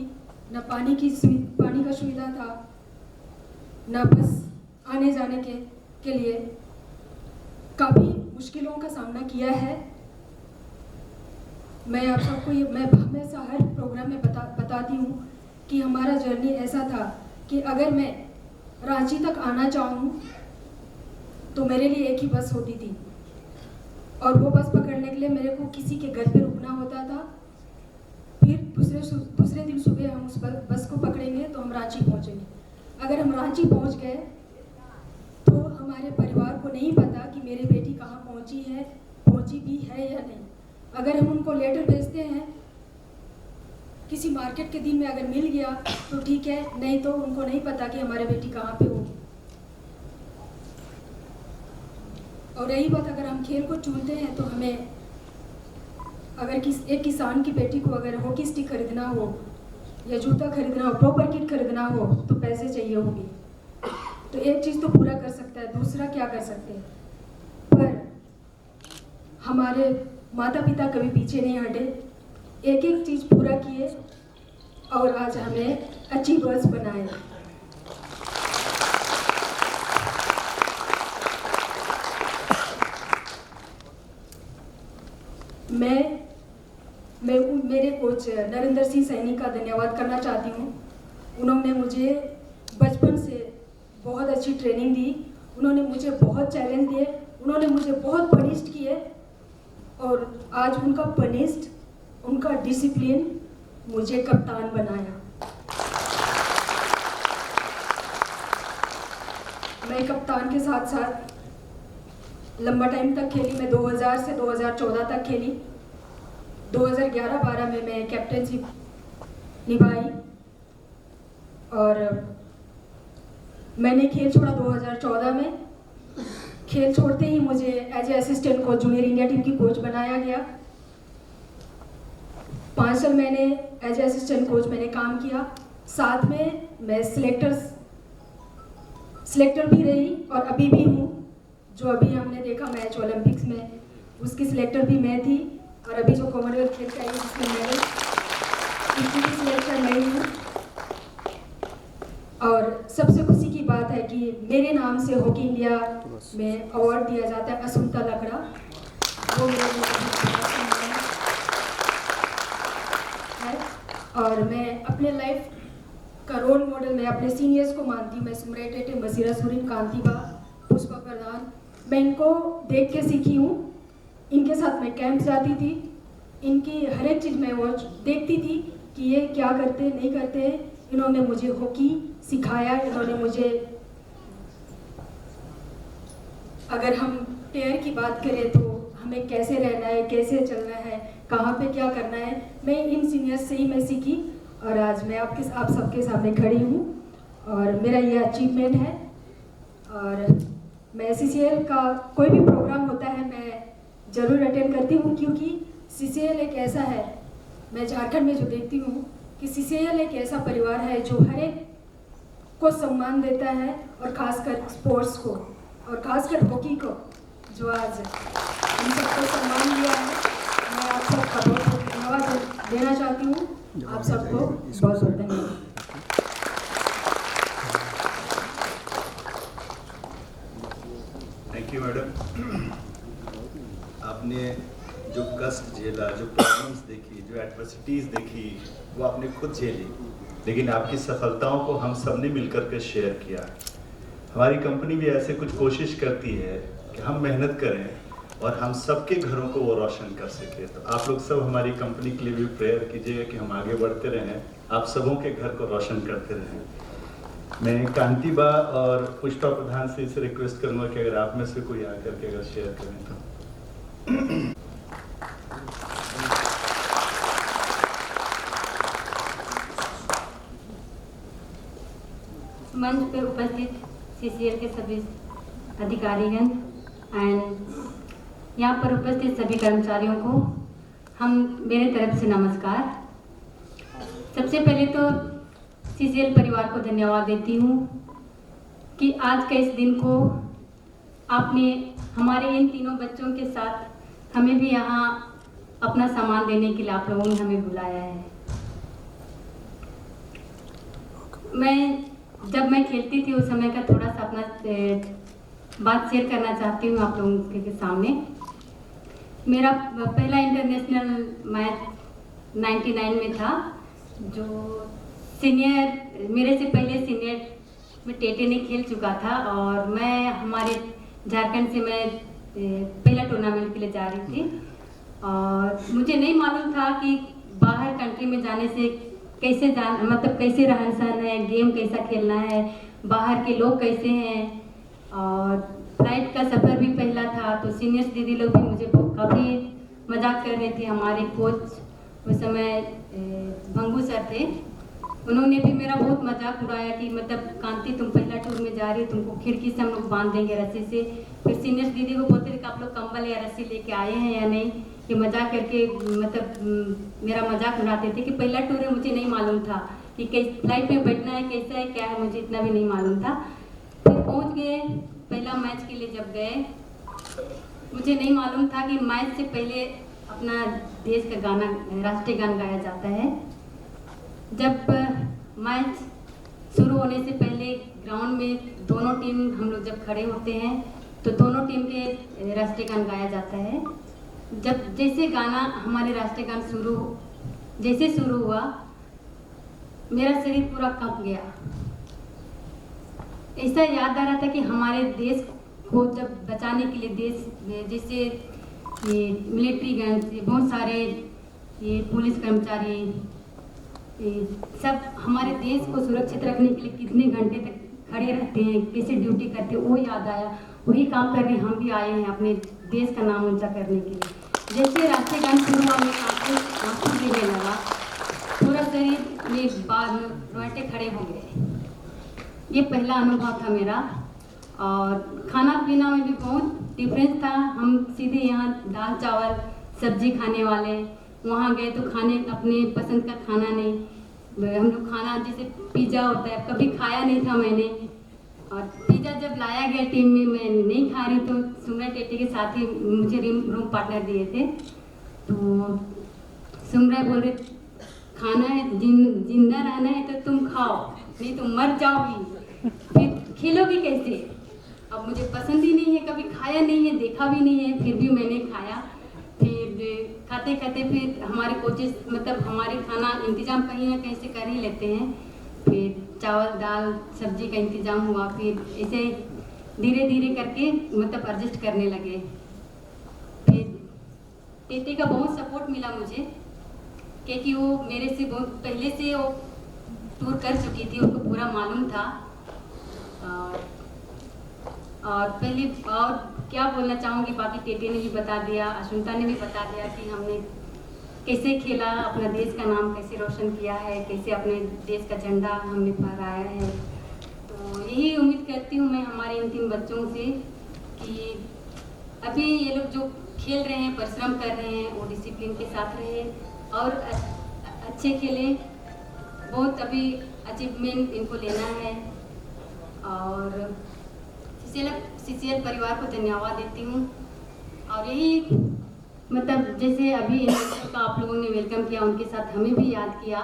ना पानी का सुविधा था, ना बस आने जाने के लिए काफ़ी मुश्किलों का सामना किया है। मैं आप सबको मैं हमेशा हर प्रोग्राम में बताती हूँ कि हमारा जर्नी ऐसा था कि अगर मैं रांची तक आना चाहूँ तो मेरे लिए एक ही बस होती थी और वो बस पकड़ने के लिए मेरे को किसी के घर पे रुकना होता था। फिर दूसरे दिन सुबह हम उस बस को पकड़ेंगे तो हम रांची पहुँचेंगे। अगर हम रांची पहुँच गए तो हमारे परिवार को नहीं पता कि मेरी बेटी कहाँ पहुँची भी है या नहीं। अगर हम उनको लेटर भेजते हैं, किसी मार्केट के दिन में अगर मिल गया तो ठीक है, नहीं तो उनको नहीं पता कि हमारी बेटी कहाँ पे होगी। और रही बात, अगर हम खेल को चुनते हैं तो हमें अगर एक किसान की बेटी को अगर हॉकी स्टिक खरीदना हो या जूता खरीदना हो, प्रॉपर किट खरीदना हो तो पैसे चाहिए होंगे। तो एक चीज़ तो पूरा कर सकता है, दूसरा क्या कर सकते हैं। पर हमारे माता पिता कभी पीछे नहीं हटे, एक एक चीज़ पूरा किए और आज हमें अचीवर्स बनाए। मैं मेरे कोच नरेंद्र सिंह सैनी का धन्यवाद करना चाहती हूँ। उन्होंने मुझे बचपन से बहुत अच्छी ट्रेनिंग दी, उन्होंने मुझे बहुत चैलेंज दिए, उन्होंने मुझे बहुत पनिश्ड किए और आज उनका पनिश्ड, उनका डिसिप्लिन मुझे कप्तान बनाया। मैं कप्तान के साथ साथ लंबा टाइम तक खेली। मैं 2000 से 2014 तक खेली। 2011-12 में मैं कैप्टनशिप निभाई और मैंने खेल छोड़ा 2014 में। खेल छोड़ते ही मुझे as a assistant coach junior India team की कोच बनाया गया। 5 साल मैंने एज ए असिस्टेंट कोच मैंने काम किया। साथ में मैं सिलेक्टर भी रही और अभी भी हूँ। जो अभी हमने देखा मैच ओलंपिक्स में, उसकी सिलेक्टर भी मैं थी और अभी जो कॉमनवेल्थ खेल का है जिसमें मेडल, उसकी भी सिलेक्टर मैं ही हूँ। और सबसे खुशी की बात है कि मेरे नाम से हॉकी इंडिया में अवार्ड दिया जाता है असुंता लकड़ा। वो मेरे लिए है और मैं अपने लाइफ का रोल मॉडल मैं अपने सीनियर्स को मानती हूँ। मैं सुमरा टेटे, मसीरा सुरीन, कांतिबा, पुष्पा प्रधान, मैं इनको देख के सीखी हूँ। इनके साथ मैं कैंप जाती थी, इनकी हर एक चीज़ मैं वॉच देखती थी कि ये क्या करते नहीं करते। इन्होंने मुझे हॉकी सिखाया, इन्होंने मुझे, अगर हम टेयर की बात करें तो हमें कैसे रहना है, कैसे चलना है, कहाँ पे क्या करना है, मैं इन सीनियर्स से ही मैं सीखी और आज मैं आप सबके सामने खड़ी हूँ और मेरा ये अचीवमेंट है। और मैं CCL का कोई भी प्रोग्राम होता है मैं ज़रूर अटेंड करती हूँ, क्योंकि CCL एक ऐसा है, मैं झारखंड में जो देखती हूँ कि CCL एक ऐसा परिवार है जो हर एक को सम्मान देता है और ख़ासकर स्पोर्ट्स को और ख़ासकर हॉकी को जो आज इन सबको सम्मान दिया है। मैं आप सबका बहुत बहुत धन्यवाद देना चाहती हूँ। आप सबको बहुत बहुत धन्यवाद। Thank you madam. आपने जो कष्ट झेला, जो प्रॉब्लम्स देखी, जो एडवर्सिटीज़ देखी, वो आपने खुद झेली, लेकिन आपकी सफलताओं को हम सब ने मिलकर के शेयर किया। हमारी कंपनी भी ऐसे कुछ कोशिश करती है कि हम मेहनत करें और हम सबके घरों को वो रोशन कर सके। तो आप लोग सब हमारी कंपनी के लिए भी प्रेयर कीजिएगा कि हम आगे बढ़ते रहें, आप सबों के घर को रोशन करते रहें। मैं कांतिबा और पुष्पा प्रधान से इसे रिक्वेस्ट करूँगा कि अगर आप में से कोई आकर के अगर शेयर करें तो। मंच पे उपस्थित CCL के सभी अधिकारीगण एंड यहाँ पर उपस्थित सभी कर्मचारियों को हम मेरे तरफ से नमस्कार। सबसे पहले तो CCL परिवार को धन्यवाद देती हूँ कि आज के इस दिन को आपने हमारे इन तीनों बच्चों के साथ हमें भी यहाँ अपना सामान देने के लिए आप लोगों ने हमें बुलाया है। जब मैं खेलती थी उस समय का थोड़ा सा अपना बात शेयर करना चाहती हूँ आप लोगों के सामने। मेरा पहला इंटरनेशनल मैच 99 में था, जो सीनियर, मेरे से पहले सीनियर में टेटे ने खेल चुका था और मैं हमारे झारखंड से मैं पहला टूर्नामेंट के लिए जा रही थी और मुझे नहीं मालूम था कि बाहर कंट्री में जाने से कैसे कैसे रहन सहन है, गेम कैसा खेलना है, बाहर के लोग कैसे हैं। और फ्लाइट का सफ़र भी पहला था तो सीनियर्स दीदी लोग भी मुझे काफ़ी मजाक कर रहे थे। हमारे कोच उस समय भंगू सर थे, उन्होंने भी मेरा बहुत मजाक उड़ाया कि कांति तुम पहला टूर में जा रही हो, तुमको खिड़की से हम लोग बांध देंगे रस्सी से। फिर सीनियर्स दीदी को बोलते थे कि आप लोग कंबल या रस्सी लेके आए हैं या नहीं, ये मजाक करके मेरा मजाक उड़ाते थे कि पहला टूर है, मुझे नहीं मालूम था कि फ्लाइट में बैठना है, कैसा है, क्या है, मुझे इतना भी नहीं मालूम था। फिर पहुंच गए, पहला मैच के लिए जब गए, मुझे नहीं मालूम था कि मैच से पहले अपना देश का गाना, राष्ट्रीय गान गाया जाता है। जब मैच शुरू होने से पहले ग्राउंड में दोनों टीम हम लोग जब खड़े होते हैं तो दोनों टीम के राष्ट्रीय गान गाया जाता है। जब जैसे गाना, हमारे राष्ट्रीय गान जैसे शुरू हुआ, मेरा शरीर पूरा कांप गया। ऐसा याद आ रहा था कि हमारे देश को जब बचाने के लिए देश, जैसे ये मिलिट्री गन से बहुत सारे ये पुलिस कर्मचारी सब हमारे देश को सुरक्षित रखने के लिए कितने घंटे तक खड़े रहते हैं, कैसे ड्यूटी करते हैं, वो याद आया। वही काम करने हम भी आए हैं अपने देश का नाम ऊंचा करने के लिए। जैसे राष्ट्रीय गान शुरू हुआ, मैं आंसू गिरने लगा, पूरा शरीर में बाद रोंगटे खड़े हो गए। ये पहला अनुभव था मेरा। और खाना पीना में भी बहुत डिफरेंस था। हम सीधे यहाँ दाल चावल सब्जी खाने वाले, वहाँ गए तो खाने अपने पसंद का खाना नहीं, हम लोग खाना जैसे पिज़्ज़ा होता है, कभी खाया नहीं था मैंने। और पिज़्ज़ा जब लाया गया टीम में, मैं नहीं खा रही तो सुमरा टेटे के साथ ही मुझे रूम पार्टनर दिए थे, तो सुमरा बोल रहे खाना है, जिंदा रहना है तो तुम खाओ, नहीं तो मर जाओगी, फिर खेलोगी कैसे। अब मुझे पसंद ही नहीं है, कभी खाया नहीं है, देखा भी नहीं है, फिर भी मैंने खाया। फिर खाते खाते फिर हमारे कोचेस हमारे खाना इंतजाम कहीं ना कहीं से कर ही लेते हैं। फिर चावल दाल सब्जी का इंतज़ाम हुआ, फिर ऐसे धीरे धीरे करके मतलब एडजस्ट करने लगे। फिर टेटे का बहुत सपोर्ट मिला मुझे, क्योंकि वो मेरे से बहुत पहले से वो टूर कर चुकी थी, उनको पूरा मालूम था। और पहले और क्या बोलना चाहूँगी, बाकी टेटे ने भी बता दिया, अशुंता ने भी बता दिया कि हमने कैसे खेला, अपना देश का नाम कैसे रोशन किया है, कैसे अपने देश का झंडा हमने फहराया है। तो यही उम्मीद करती हूँ मैं हमारे इन 3 बच्चों से कि अभी ये लोग जो खेल रहे हैं, परिश्रम कर रहे हैं, वो डिसिप्लिन के साथ रहे और अच्छे खेलें। बहुत अभी अचीवमेंट इनको लेना है। और सीसीएल परिवार को धन्यवाद देती हूँ। और यही मतलब जैसे अभी इन बच्चों का आप लोगों ने वेलकम किया, उनके साथ हमें भी याद किया।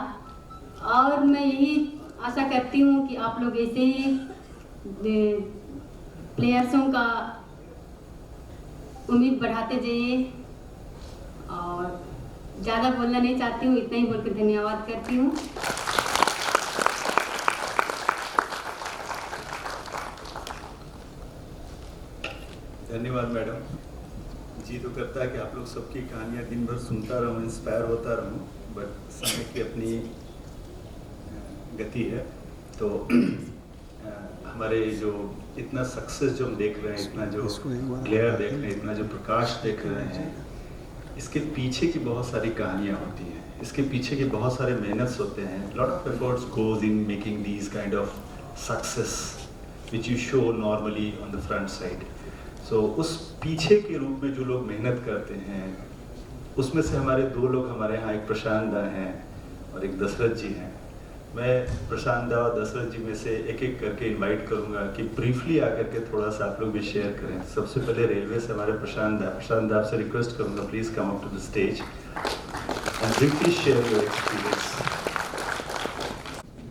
और मैं यही आशा करती हूँ कि आप लोग ऐसे ही प्लेयर्सों का उम्मीद बढ़ाते जाइए। और ज़्यादा बोलना नहीं चाहती हूँ, इतना ही बोलकर धन्यवाद करती हूँ। धन्यवाद मैडम। जी तो करता है कि आप लोग सबकी कहानियाँ दिन भर सुनता रहूँ, इंस्पायर होता रहूँ, बट समय की अपनी गति है। तो हमारे जो इतना सक्सेस जो हम देख रहे हैं, इतना जो प्लेयर देख रहे हैं, इतना जो प्रकाश देख रहे हैं, इसके पीछे की बहुत सारी कहानियाँ होती हैं, इसके पीछे के बहुत सारे मेहनत होते हैं। Lot of efforts goes in making these kind of success which you show normally on the front side. So उस पीछे के रूप में जो लोग मेहनत करते हैं, उसमें से हमारे 2 लोग हमारे यहाँ, एक प्रशांत दा हैं और एक दशरथ जी हैं। मैं प्रशांत दा और दशरथ जी में से एक एक करके इनवाइट करूँगा कि ब्रीफली आकर के थोड़ा सा आप लोग भी शेयर करें। सबसे पहले रेलवे से हमारे प्रशांत दा आपसे रिक्वेस्ट करूँगा, please come up to the stage and briefly share your experience.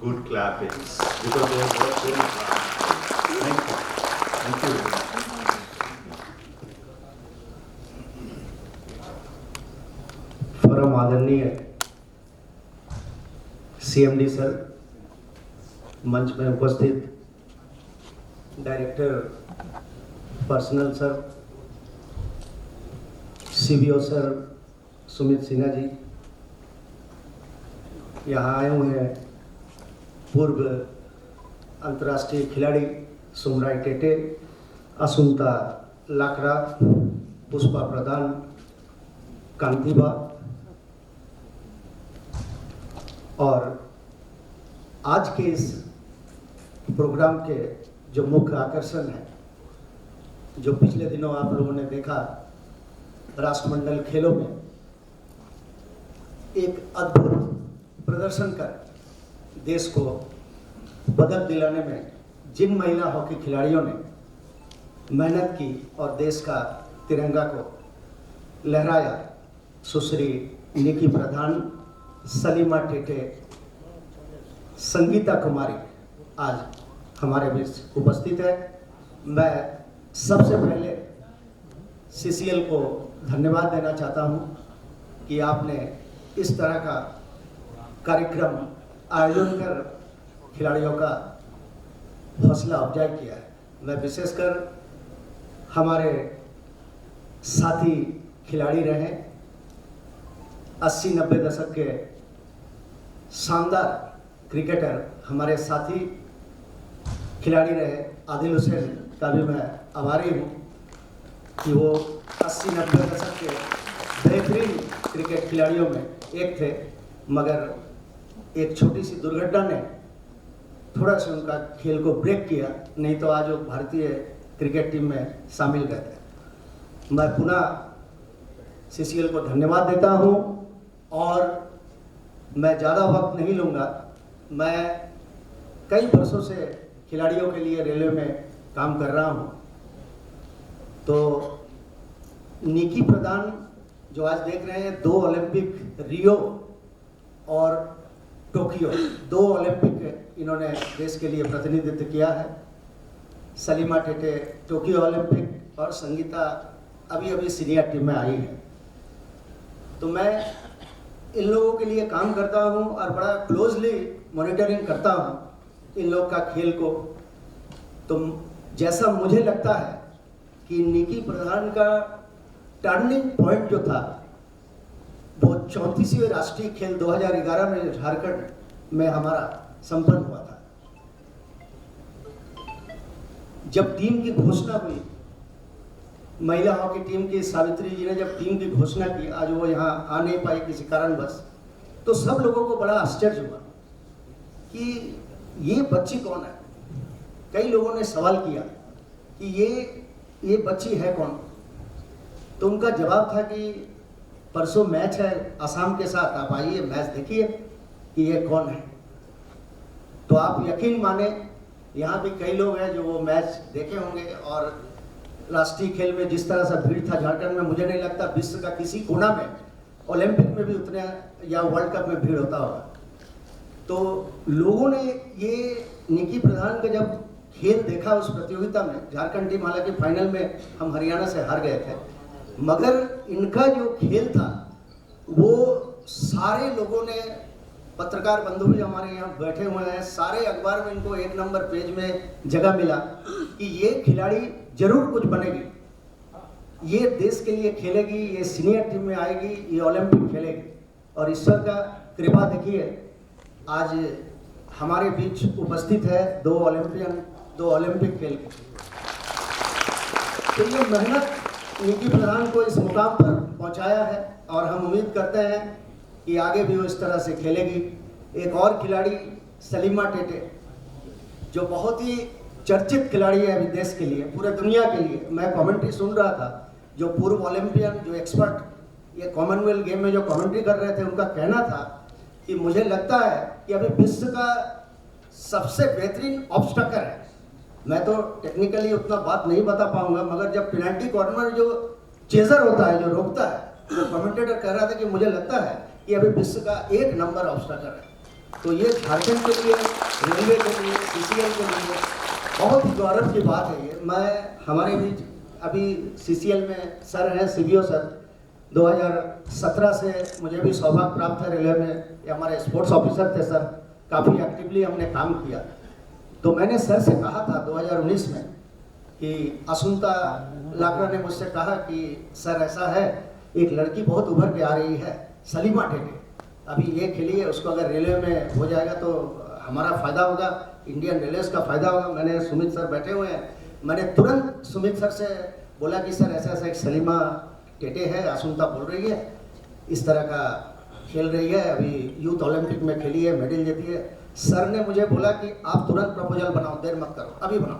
Good clappings because they have worked very hard. Thank you. परम आदरणीय सीएमडी सर, मंच में उपस्थित director personnel sir, CBO sir Sumit Sinha ji, यहाँ आए हुए हैं पूर्व अंतर्राष्ट्रीय खिलाड़ी सुमराय टेटे, असुंता लाकड़ा, पुष्पा प्रधान, कांतिबा, और आज के इस प्रोग्राम के जो मुख्य आकर्षण है, जो पिछले दिनों आप लोगों ने देखा राष्ट्रमंडल खेलों में एक अद्भुत प्रदर्शन कर देश को पदक दिलाने में जिन महिला हॉकी खिलाड़ियों ने मेहनत की और देश का तिरंगा को लहराया, सुश्री निकी प्रधान, सलीमा टेटे, संगीता कुमारी आज हमारे बीच उपस्थित है। मैं सबसे पहले सीसीएल को धन्यवाद देना चाहता हूं कि आपने इस तरह का कार्यक्रम आयोजन कर खिलाड़ियों का हौसला अफजाई किया है। मैं विशेषकर हमारे साथी खिलाड़ी रहे, 80-90 दशक के शानदार क्रिकेटर हमारे साथी खिलाड़ी रहे, आदिल हुसैन का भी मैं आभारी हूँ कि वो 80-90 दशक के बेहतरीन क्रिकेट खिलाड़ियों में एक थे, मगर एक छोटी सी दुर्घटना ने थोड़ा सा उनका खेल को ब्रेक किया, नहीं तो आज वो भारतीय क्रिकेट टीम में शामिल रहते। मैं पुनः सीसीएल को धन्यवाद देता हूँ और मैं ज़्यादा वक्त नहीं लूँगा। मैं कई वर्षों से खिलाड़ियों के लिए रेलवे में काम कर रहा हूँ। तो निकी प्रधान जो आज देख रहे हैं, 2 ओलंपिक, रियो और टोक्यो, 2 ओलंपिक इन्होंने देश के लिए प्रतिनिधित्व किया है। सलीमा टेटे टोक्यो ओलंपिक और संगीता अभी अभी सीनियर टीम में आई है। तो मैं इन लोगों के लिए काम करता हूं और बड़ा क्लोजली मॉनिटरिंग करता हूँ इन लोग का खेल को, तो जैसा मुझे लगता है कि निकी प्रधान का टर्निंग पॉइंट जो था वो 34वें राष्ट्रीय खेल 2011 में झारखंड में हमारा संपन्न हुआ था। जब टीम की घोषणा हुई, महिला हॉकी टीम की सावित्री जी ने जब टीम की घोषणा की, आज वो यहाँ आ नहीं पाई किसी कारणवश, तो सब लोगों को बड़ा आश्चर्य हुआ कि ये बच्ची कौन है। कई लोगों ने सवाल किया कि ये बच्ची है कौन, तो उनका जवाब था कि परसों मैच है असम के साथ, आप आइए मैच देखिए कि ये कौन है। तो आप यकीन माने यहाँ भी कई लोग हैं जो वो मैच देखे होंगे, और राष्ट्रीय खेल में जिस तरह से भीड़ था झारखंड में, मुझे नहीं लगता विश्व का किसी कोना में, ओलंपिक में भी उतने या वर्ल्ड कप में भीड़ होता होगा। तो लोगों ने ये निकी प्रधान का जब खेल देखा उस प्रतियोगिता में, झारखंड टीम हालांकि फाइनल में हम हरियाणा से हार गए थे, मगर इनका जो खेल था वो सारे लोगों ने, पत्रकार बंधु भी हमारे यहाँ बैठे हुए हैं, सारे अखबार में इनको 1 नंबर पेज में जगह मिला कि ये खिलाड़ी जरूर कुछ बनेगी, ये देश के लिए खेलेगी, ये सीनियर टीम में आएगी, ये ओलंपिक खेलेगी। और ईश्वर का कृपा देखिए आज हमारे बीच उपस्थित है 2 ओलंपिक खेल के। तो ये मेहनत निकी प्रधान को इस मुकाम पर पहुंचाया है, और हम उम्मीद करते हैं कि आगे भी वो इस तरह से खेलेगी। एक और खिलाड़ी सलीमा टेटे, जो बहुत ही चर्चित खिलाड़ी है अभी देश के लिए, पूरे दुनिया के लिए। मैं कमेंट्री सुन रहा था, जो पूर्व ओलंपियन, जो एक्सपर्ट ये कॉमनवेल्थ गेम में जो कमेंट्री कर रहे थे, उनका कहना था कि मुझे लगता है कि अभी विश्व का सबसे बेहतरीन ऑब्स्टैकल है। मैं तो टेक्निकली उतना बात नहीं बता पाऊंगा, मगर जब पेनल्टी कॉर्नर जो चेजर होता है, जो रोकता है, तो कमेंटेटर कह रहा था कि मुझे लगता है कि अभी विश्व का 1 नंबर ऑब्स्टैकल है। तो ये झारखंड के लिए, रेलवे के लिए, सीसीएल के लिए बहुत ही गौरव की बात है। ये मैं हमारे बीच अभी सीसीएल में सर हैं, सीबीओ सर, 2017 से मुझे भी सौभाग्य प्राप्त है रेलवे में, ये हमारे स्पोर्ट्स ऑफिसर थे सर, काफ़ी एक्टिवली हमने काम किया। तो मैंने सर से कहा था 2019 में कि असुंता लाकरा ने मुझसे कहा कि सर ऐसा है, एक लड़की बहुत उभर के आ रही है, सलीमा टेटे, अभी ये खेलिए, उसको अगर रेलवे में हो जाएगा तो हमारा फ़ायदा होगा, इंडियन रेलवेज का फ़ायदा होगा। मैंने, सुमित सर बैठे हुए हैं, मैंने तुरंत सुमित सर से बोला कि सर ऐसा ऐसा एक सलीमा टेटे है, असुंता बोल रही है, इस तरह का खेल रही है, अभी यूथ ओलंपिक में खेली है, मेडल जीती है। सर ने मुझे बोला कि आप तुरंत प्रपोजल बनाओ, देर मत करो, अभी बनाओ।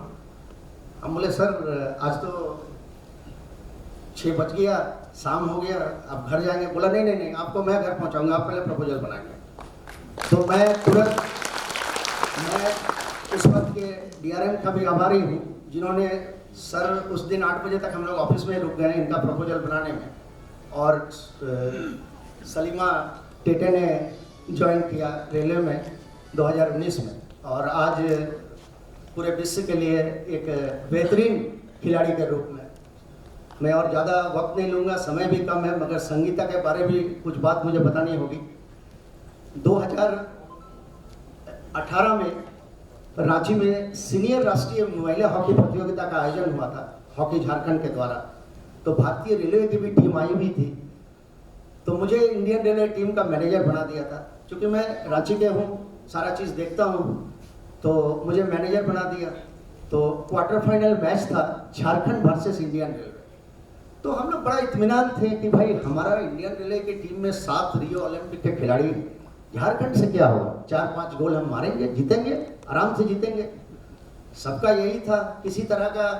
हम बोले सर आज तो 6 बज गया, शाम हो गया, अब घर जाएंगे। बोला नहीं नहीं नहीं, आपको मैं घर पहुंचाऊंगा, आप पहले प्रपोजल बनाएंगे। तो मैं तुरंत, मैं उस वक्त के डीआरएम का भी आभारी हूँ, जिन्होंने सर उस दिन 8 बजे तक हम लोग ऑफिस में रुक गए इनका प्रपोजल बनाने में, और सलीमा टेटे ने ज्वाइन किया रेलवे में 2019 में, और आज पूरे विश्व के लिए एक बेहतरीन खिलाड़ी के रूप में। मैं और ज़्यादा वक्त नहीं लूँगा, समय भी कम है, मगर संगीता के बारे में भी कुछ बात मुझे बतानी होगी। 2018 में रांची में सीनियर राष्ट्रीय महिला हॉकी प्रतियोगिता का आयोजन हुआ था, हॉकी झारखंड के द्वारा। तो भारतीय रेलवे की भी टीम आई हुई थी, तो मुझे इंडियन रेलवे टीम का मैनेजर बना दिया था। क्योंकि मैं रांची के हूँ, सारा चीज़ देखता हूँ, तो मुझे मैनेजर बना दिया। तो क्वार्टर फाइनल मैच था झारखंड वर्सेस इंडियन रेलवे। तो हम लोग बड़ा इत्मीनान थे कि भाई हमारा इंडियन रेलवे की टीम में 7 रियो ओलंपिक के खिलाड़ी हैं, झारखंड से क्या होगा, 4-5 गोल हम मारेंगे, जीतेंगे, आराम से जीतेंगे। सबका यही था, किसी तरह का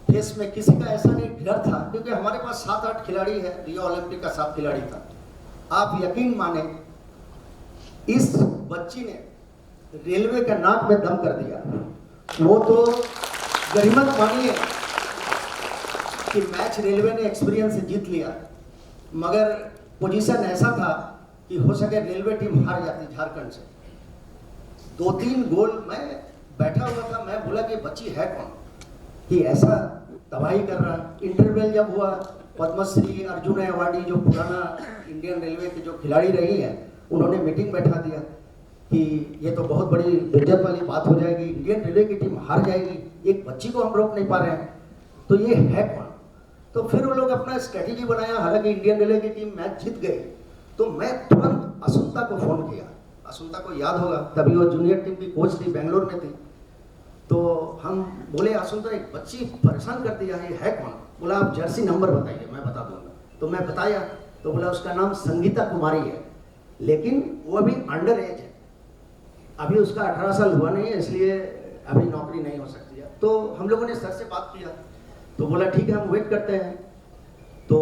फेस में किसी का ऐसा नहीं डर था, क्योंकि हमारे पास 7-8 खिलाड़ी है, रियो ओलंपिक का 7 खिलाड़ी था। आप यकीन माने, इस बच्ची ने रेलवे का नाक में दम कर दिया। वो तो गरीमत मानिए कि मैच रेलवे ने एक्सपीरियंस से जीत लिया, मगर पोजीशन ऐसा था कि हो सके रेलवे टीम हार जाती झारखंड से। 2-3 गोल, मैं बैठा हुआ था, मैं बोला कि बच्ची है कौन कि ऐसा तबाही कर रहा। इंटरवल जब हुआ, पद्मश्री, अर्जुन अवार्डी जो पुराना इंडियन रेलवे के जो खिलाड़ी रही है, उन्होंने मीटिंग बैठा दिया। कि ये तो बहुत बड़ी इज्जत वाली बात हो जाएगी, इंडियन रेलवे की टीम हार जाएगी, एक बच्ची को हम रोक नहीं पा रहे हैं, तो ये है कौन। तो फिर वो लोग अपना स्ट्रेटेजी बनाया, हालांकि इंडियन रेलवे की टीम मैच जीत गई। तो मैं तुरंत असुंता को फ़ोन किया, असुंता को याद होगा, तभी वो जूनियर टीम की कोच थी, बेंगलोर में थी। तो हम बोले असुंता एक बच्ची परेशान कर दिया है, ये है कौन। बोला आप जर्सी नंबर बताइए, मैं बता दूंगा। तो मैं बताया, तो बोला उसका नाम संगीता कुमारी है, लेकिन वो अभी अंडर एज है, अभी उसका 18 साल हुआ नहीं है, इसलिए अभी नौकरी नहीं हो सकती है। तो हम लोगों ने सर से बात किया, तो बोला ठीक है हम वेट करते हैं, तो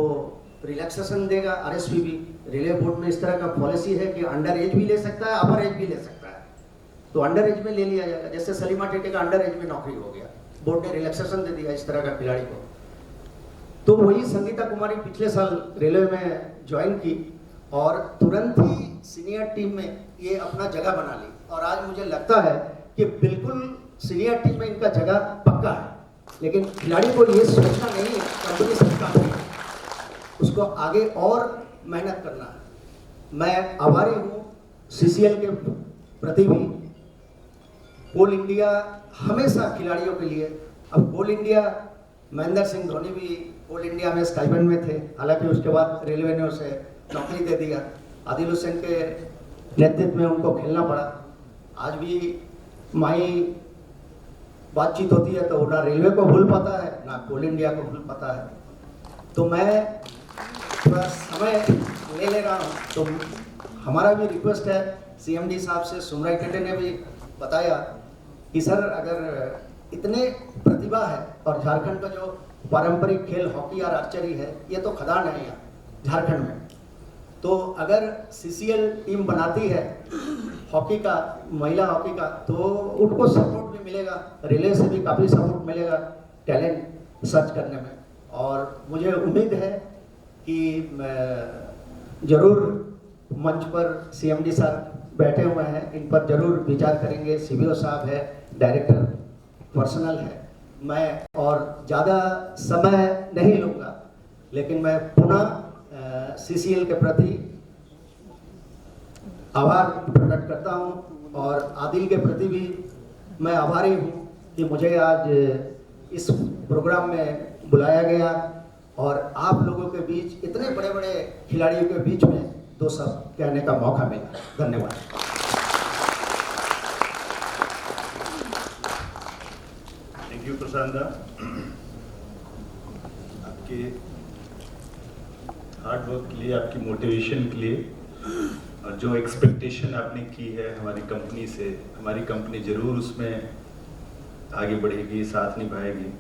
रिलैक्सेशन देगा RSPB। रेलवे बोर्ड में इस तरह का पॉलिसी है कि अंडर एज भी ले सकता है, अपर एज भी ले सकता है, तो अंडर एज में ले लिया जाएगा। जैसे सलीमा टेटे का अंडर एज में नौकरी हो गया, बोर्ड ने रिलैक्सेशन दे दिया इस तरह का खिलाड़ी को। तो वही संगीता कुमारी पिछले साल रेलवे में ज्वाइन की और तुरंत ही सीनियर टीम में ये अपना जगह बना ली, और आज मुझे लगता है कि बिल्कुल सीनियर टीम में इनका जगह पक्का है। लेकिन खिलाड़ी को ये सोचना नहीं है कंपनी सरकार है, उसको आगे और मेहनत करना है। मैं आभारी हूँ CCL के प्रति भी। कोल इंडिया हमेशा खिलाड़ियों के लिए, अब कोल इंडिया, महेंद्र सिंह धोनी भी कोल इंडिया में स्टाइपेंड में थे, हालांकि उसके बाद रेलवे ने उसे नौकरी दे दिया। आदिल हुसैन के नेतृत्व में उनको खेलना पड़ा। आज भी माई बातचीत होती है तो ना रेलवे को भूल पाता है, ना कोल इंडिया को भूल पाता है। तो मैं थोड़ा समय ले रहा हूँ, तो हमारा भी रिक्वेस्ट है CMD साहब से, सुमराई टेटे ने भी बताया कि सर अगर इतने प्रतिभा है, और झारखंड का जो पारंपरिक खेल हॉकी और आर्चरी है, ये तो खदान है यहाँ झारखंड में, तो अगर CCL टीम बनाती है हॉकी का, महिला हॉकी का, तो उनको सपोर्ट भी मिलेगा, रेलवे से भी काफ़ी सपोर्ट मिलेगा टैलेंट सर्च करने में। और मुझे उम्मीद है कि जरूर मंच पर CMD साहब बैठे हुए हैं, इन पर जरूर विचार करेंगे। CBO साहब है, डायरेक्टर पर्सनल है। मैं और ज़्यादा समय नहीं लूँगा, लेकिन मैं पुनः CCL के प्रति आभार प्रकट करता हूँ, और आदिल के प्रति भी मैं आभारी हूँ कि मुझे आज इस प्रोग्राम में बुलाया गया, और आप लोगों के बीच, इतने बड़े बड़े खिलाड़ियों के बीच में दो शब्द कहने का मौका मिला। धन्यवाद। थैंक यू प्रशांत दा, आपके हार्ड वर्क के लिए, आपकी मोटिवेशन के लिए, और जो एक्सपेक्टेशन आपने की है हमारी कंपनी से, हमारी कंपनी जरूर उसमें आगे बढ़ेगी, साथ निभाएगी।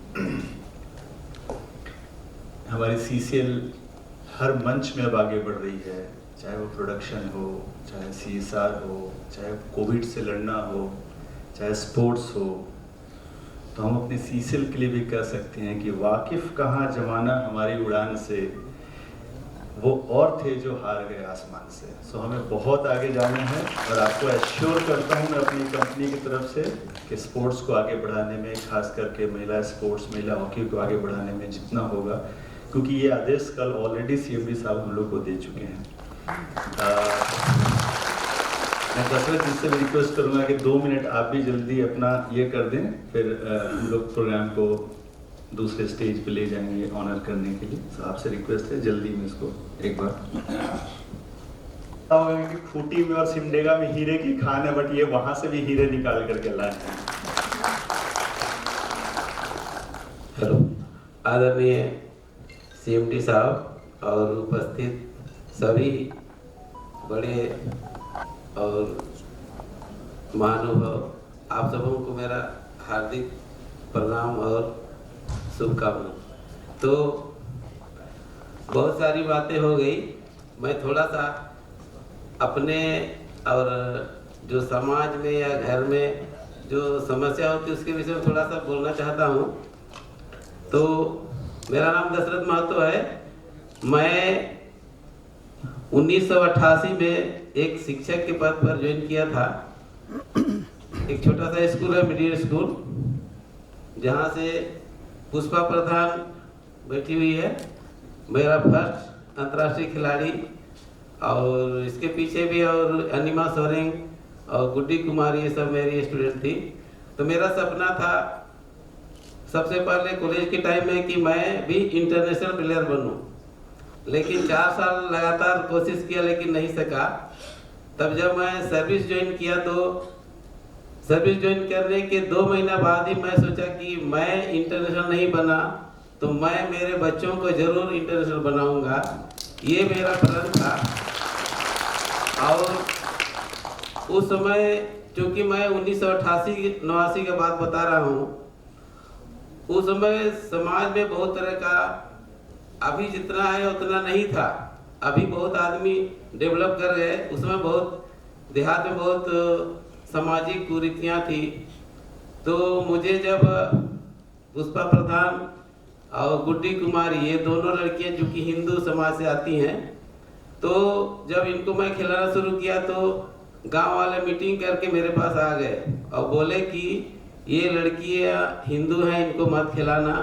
हमारी CCL हर मंच में अब आगे बढ़ रही है, चाहे वो प्रोडक्शन हो, चाहे CSR हो, चाहे कोविड से लड़ना हो, चाहे स्पोर्ट्स हो। तो हम अपने CCL के लिए भी कह सकते हैं कि वाकिफ कहाँ जमाना हमारी उड़ान से, वो और थे जो हार गए आसमान से। सो हमें बहुत आगे जाना है, और आपको एश्योर करता हूँ मैं अपनी कंपनी की तरफ से कि स्पोर्ट्स को आगे बढ़ाने में, खास करके महिला स्पोर्ट्स, महिला हॉकी को आगे बढ़ाने में जितना होगा, क्योंकि ये आदेश कल ऑलरेडी CMD साहब हम लोग को दे चुके हैं। मैं दशरथ जी से भी रिक्वेस्ट करूँगा कि 2 मिनट आप भी जल्दी अपना ये कर दें, फिर हम लोग प्रोग्राम को दूसरे स्टेज पे ले जाएंगे ऑनर करने के लिए। तो आपसे रिक्वेस्ट है जल्दी में इसको एक बार। कि खूंटी में और सिमडेगा में हीरे की खान है, बट ये वहां से भी हीरे निकाल करके लाए हैं। हेलो, आदरणीय CMD साहब और उपस्थित सभी बड़े और महानुभाव, आप सबों को मेरा हार्दिक प्रणाम और शुभकामना। तो बहुत सारी बातें हो गई, मैं थोड़ा सा अपने और जो समाज में या घर में जो समस्या होती है उसके विषय में थोड़ा सा बोलना चाहता हूँ। तो मेरा नाम दशरथ महतो है। मैं 1988 में एक शिक्षक के पद पर ज्वाइन किया था। एक छोटा सा स्कूल है, मिडिल स्कूल, जहाँ से पुष्पा प्रधान बैठी हुई है, मेरा फर्स्ट अंतर्राष्ट्रीय खिलाड़ी, और इसके पीछे भी और अनिमा सोरेंग और गुड्डी कुमारी, ये सब मेरी स्टूडेंट थी। तो मेरा सपना था सबसे पहले कॉलेज के टाइम में कि मैं भी इंटरनेशनल प्लेयर बनूं, लेकिन 4 साल लगातार कोशिश किया लेकिन नहीं सका। तब जब मैं सर्विस ज्वाइन किया तो सर्विस ज्वाइन करने के 2 महीना बाद ही मैं सोचा कि मैं इंटरनेशनल नहीं बना तो मैं मेरे बच्चों को जरूर इंटरनेशनल बनाऊंगा, ये मेरा प्रण था। और उस समय चूँकि मैं 1988-89 का बात बता रहा हूँ, उस समय समाज में बहुत तरह का, अभी जितना है उतना नहीं था। अभी बहुत आदमी डेवलप कर गए, उसमें बहुत देहात में बहुत सामाजिक कुरीतियाँ थी। तो मुझे जब पुष्पा प्रधान और गुड्डी कुमारी, ये दोनों लड़कियाँ जो कि हिंदू समाज से आती हैं, तो जब इनको मैं खिलाना शुरू किया तो गांव वाले मीटिंग करके मेरे पास आ गए और बोले कि ये लड़कियाँ हिंदू हैं, इनको मत खिलाना,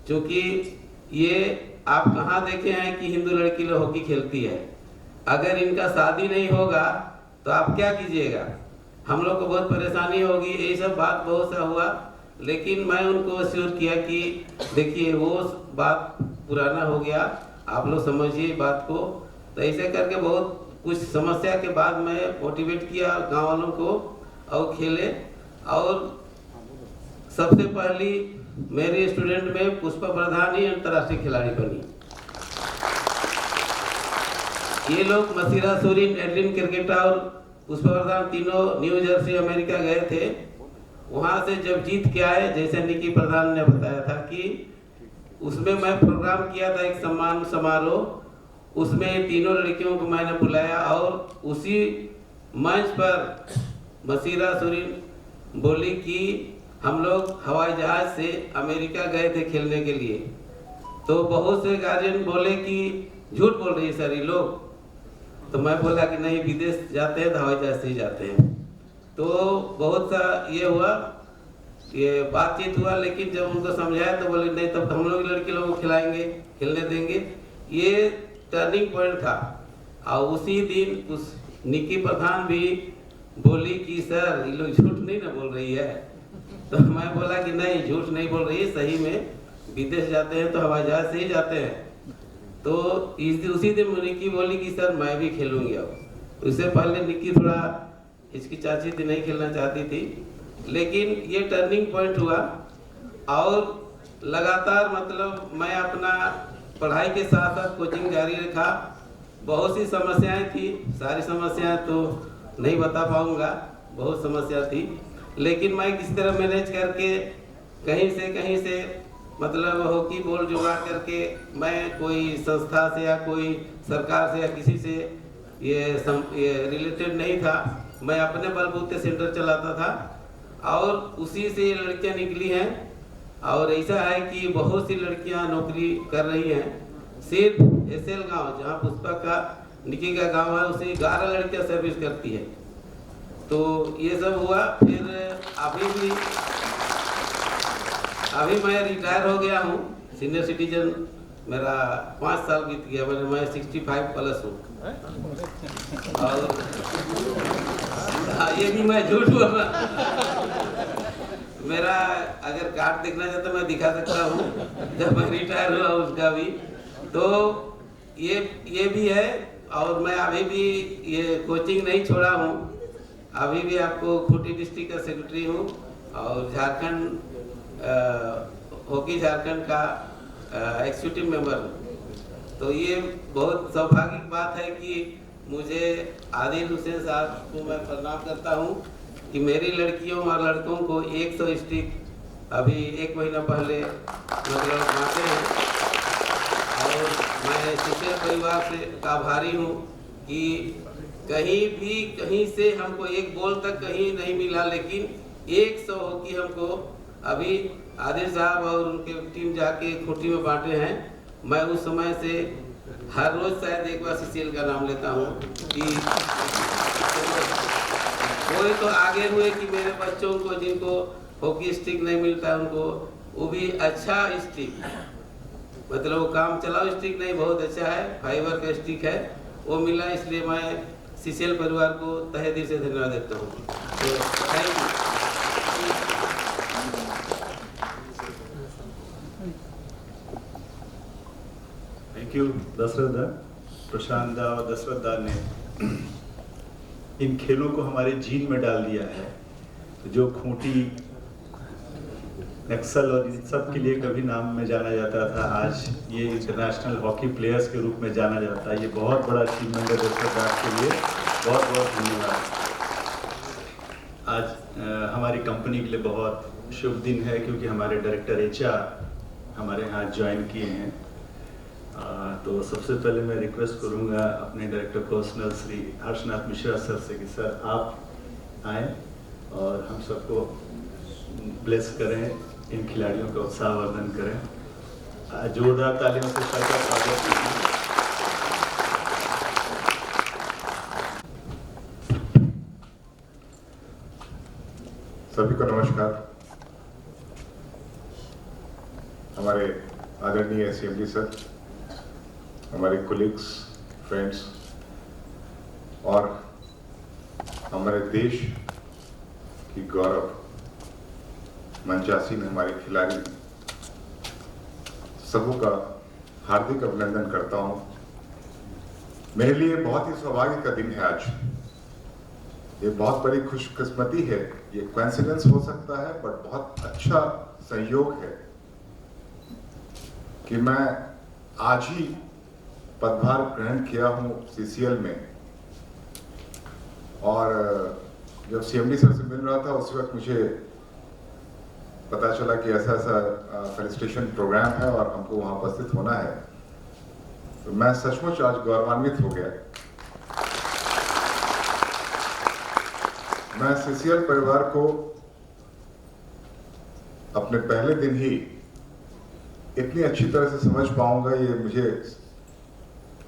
क्योंकि ये आप कहाँ देखे हैं कि हिंदू लड़की लोग हॉकी खेलती है। अगर इनका शादी नहीं होगा तो आप क्या कीजिएगा, हम लोग को बहुत परेशानी होगी। ये सब बात बहुत सा हुआ, लेकिन मैं उनको अश्योर किया कि देखिए वो बात पुराना हो गया, आप लोग समझिए बात को। तो ऐसे करके बहुत कुछ समस्या के बाद मैं मोटिवेट किया गांव वालों को और खेले। और सबसे पहली मेरी स्टूडेंट में पुष्पा प्रधान ही अंतर्राष्ट्रीय खिलाड़ी बनी। ये लोग मसीरा सोरेन, एडलिन क्रिकेटर और पुष्पा प्रधान तीनों न्यू जर्सी अमेरिका गए थे। वहाँ से जब जीत के आए, जैसे निकी प्रधान ने बताया था कि उसमें मैं प्रोग्राम किया था एक सम्मान समारोह, उसमें तीनों लड़कियों को मैंने बुलाया और उसी मंच पर मसीरा सोरेन बोली कि हम लोग हवाई जहाज से अमेरिका गए थे खेलने के लिए। तो बहुत से गार्जियन बोले कि झूठ बोल रही है सर ये लोग। तो मैं बोला कि नहीं, विदेश जाते हैं तो हवाई जहाज से ही जाते हैं। तो बहुत सा ये हुआ, ये बातचीत हुआ, लेकिन जब उनको समझाया तो बोले नहीं, तब तो हम लोग लड़के लोगों को खिलाएंगे, खेलने देंगे। ये टर्निंग पॉइंट था। और उसी दिन उस निकी प्रधान भी बोली कि सर ये लोग झूठ नहीं ना बोल रही है। तो मैं बोला कि नहीं, झूठ नहीं बोल रही है, सही में विदेश जाते हैं तो हवाई जहाज से ही जाते हैं। तो उसी दिन निकी बोली कि सर मैं भी खेलूंगी। अब उससे पहले निकी थोड़ा हिचकिचाती थी, नहीं खेलना चाहती थी, लेकिन ये टर्निंग पॉइंट हुआ। और लगातार मतलब मैं अपना पढ़ाई के साथ साथ कोचिंग जारी रखा। बहुत सी समस्याएं थी, सारी समस्याएं तो नहीं बता पाऊंगा, बहुत समस्या थी, लेकिन मैं किस तरह मैनेज करके कहीं से मतलब हॉकी बॉल जुगाड़ करके मैं कोई संस्था से या कोई सरकार से या किसी से ये रिलेटेड नहीं था। मैं अपने बलबूते सेंटर चलाता था और उसी से ये लड़कियाँ निकली हैं। और ऐसा है कि बहुत सी लड़कियां नौकरी कर रही हैं। सिर्फ एसएल गांव, जहां पुष्पा का निकी का गांव है, उसे 11 लड़कियां सर्विस करती है। तो ये सब हुआ। फिर अभी मैं रिटायर हो गया हूँ, सीनियर सिटीजन, मेरा 5 साल बीत गया, मैं 65 प्लस हूँ। और ये भी मैं झूठ बोला, मेरा अगर कार्ड देखना चाहता तो मैं दिखा सकता हूँ जब मैं रिटायर हुआ उसका भी। तो ये भी है। और मैं अभी भी ये कोचिंग नहीं छोड़ा हूँ, अभी भी आपको खूंटी डिस्ट्रिक्ट का सेक्रेटरी हूँ और झारखंड हॉकी झारखंड का एग्जीक्यूटिव मेंबर हूँ। तो ये बहुत सौभाग्य की बात है कि मुझे आदिल हुसैन साहब को मैं प्रणाम करता हूँ कि मेरी लड़कियों और लड़कों को 100 स्टिक अभी 1 महीना पहले मतलब बांटे हैं। और मैं शिक्षक परिवार से आभारी हूँ कि कहीं से हमको एक बॉल तक कहीं नहीं मिला, लेकिन 100 हॉकी हमको अभी आदिल साहब और उनके टीम जाके खूंटी में बांटे हैं। मैं उस समय से हर रोज शायद एक बार सीसीएल का नाम लेता हूँ कि कोई तो आगे हुए कि मेरे बच्चों को जिनको हॉकी स्टिक नहीं मिलता उनको वो भी अच्छा स्टिक, मतलब वो काम चलाओ स्टिक नहीं, बहुत अच्छा है, फाइबर का स्टिक है, वो मिला। इसलिए मैं सीसीएल परिवार को तहे दिल से धन्यवाद देता हूँ। तो thank you. Thank you Dasharath da, Prashant दा और दशरथ दा ने इन खेलों को हमारे जीन में डाल दिया है। तो जो खूंटी, एक्सल और इन सब के लिए कभी नाम में जाना जाता था, आज ये इंटरनेशनल हॉकी प्लेयर्स के रूप में जाना जाता है। ये बहुत बड़ा अचीवमेंट है दशरथ दा के लिए, बहुत बहुत धन्यवाद। आज हमारी कंपनी के लिए बहुत शुभ दिन है क्योंकि हमारे डायरेक्टर HR हमारे यहाँ ज्वाइन किए हैं। तो सबसे पहले मैं रिक्वेस्ट करूँगा अपने director personnel Shri Harshnath Mishra sir से कि सर आप आएँ और हम सबको ब्लेस करें, इन खिलाड़ियों का उत्साहवर्धन करें। जोरदार तालियों से सबका स्वागत कीजिए। सभी को नमस्कार। हमारे आदरणीय CMD सर, हमारे कोलिग्स, फ्रेंड्स और हमारे देश की गौरव मंचासीन हमारे खिलाड़ी, सबों का हार्दिक अभिनंदन करता हूं। मेरे लिए बहुत ही सौभाग्य का दिन है आज। ये बहुत बड़ी खुशकिस्मती है, ये कोइंसिडेंस हो सकता है बट बहुत अच्छा संयोग है कि मैं आज ही पदभार ग्रहण किया हूं CCL में। और जब CMD सर से मिल रहा था उस वक्त मुझे पता चला कि ऐसा फेलिसिटेशन प्रोग्राम है और हमको वहां उपस्थित होना है, तो मैं सचमुच आज गौरवान्वित हो गया। मैं CCL परिवार को अपने पहले दिन ही इतनी अच्छी तरह से समझ पाऊंगा ये मुझे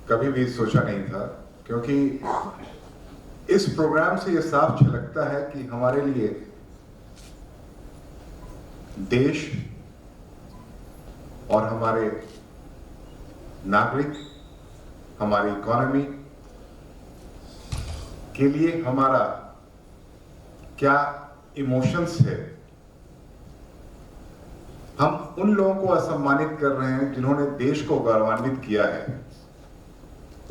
कभी भी सोचा नहीं था, क्योंकि इस प्रोग्राम से ये साफ झलकता है कि हमारे लिए देश और हमारे नागरिक, हमारी इकोनॉमी के लिए हमारा क्या इमोशंस है। हम उन लोगों को असम्मानित कर रहे हैं जिन्होंने देश को गौरवान्वित किया है।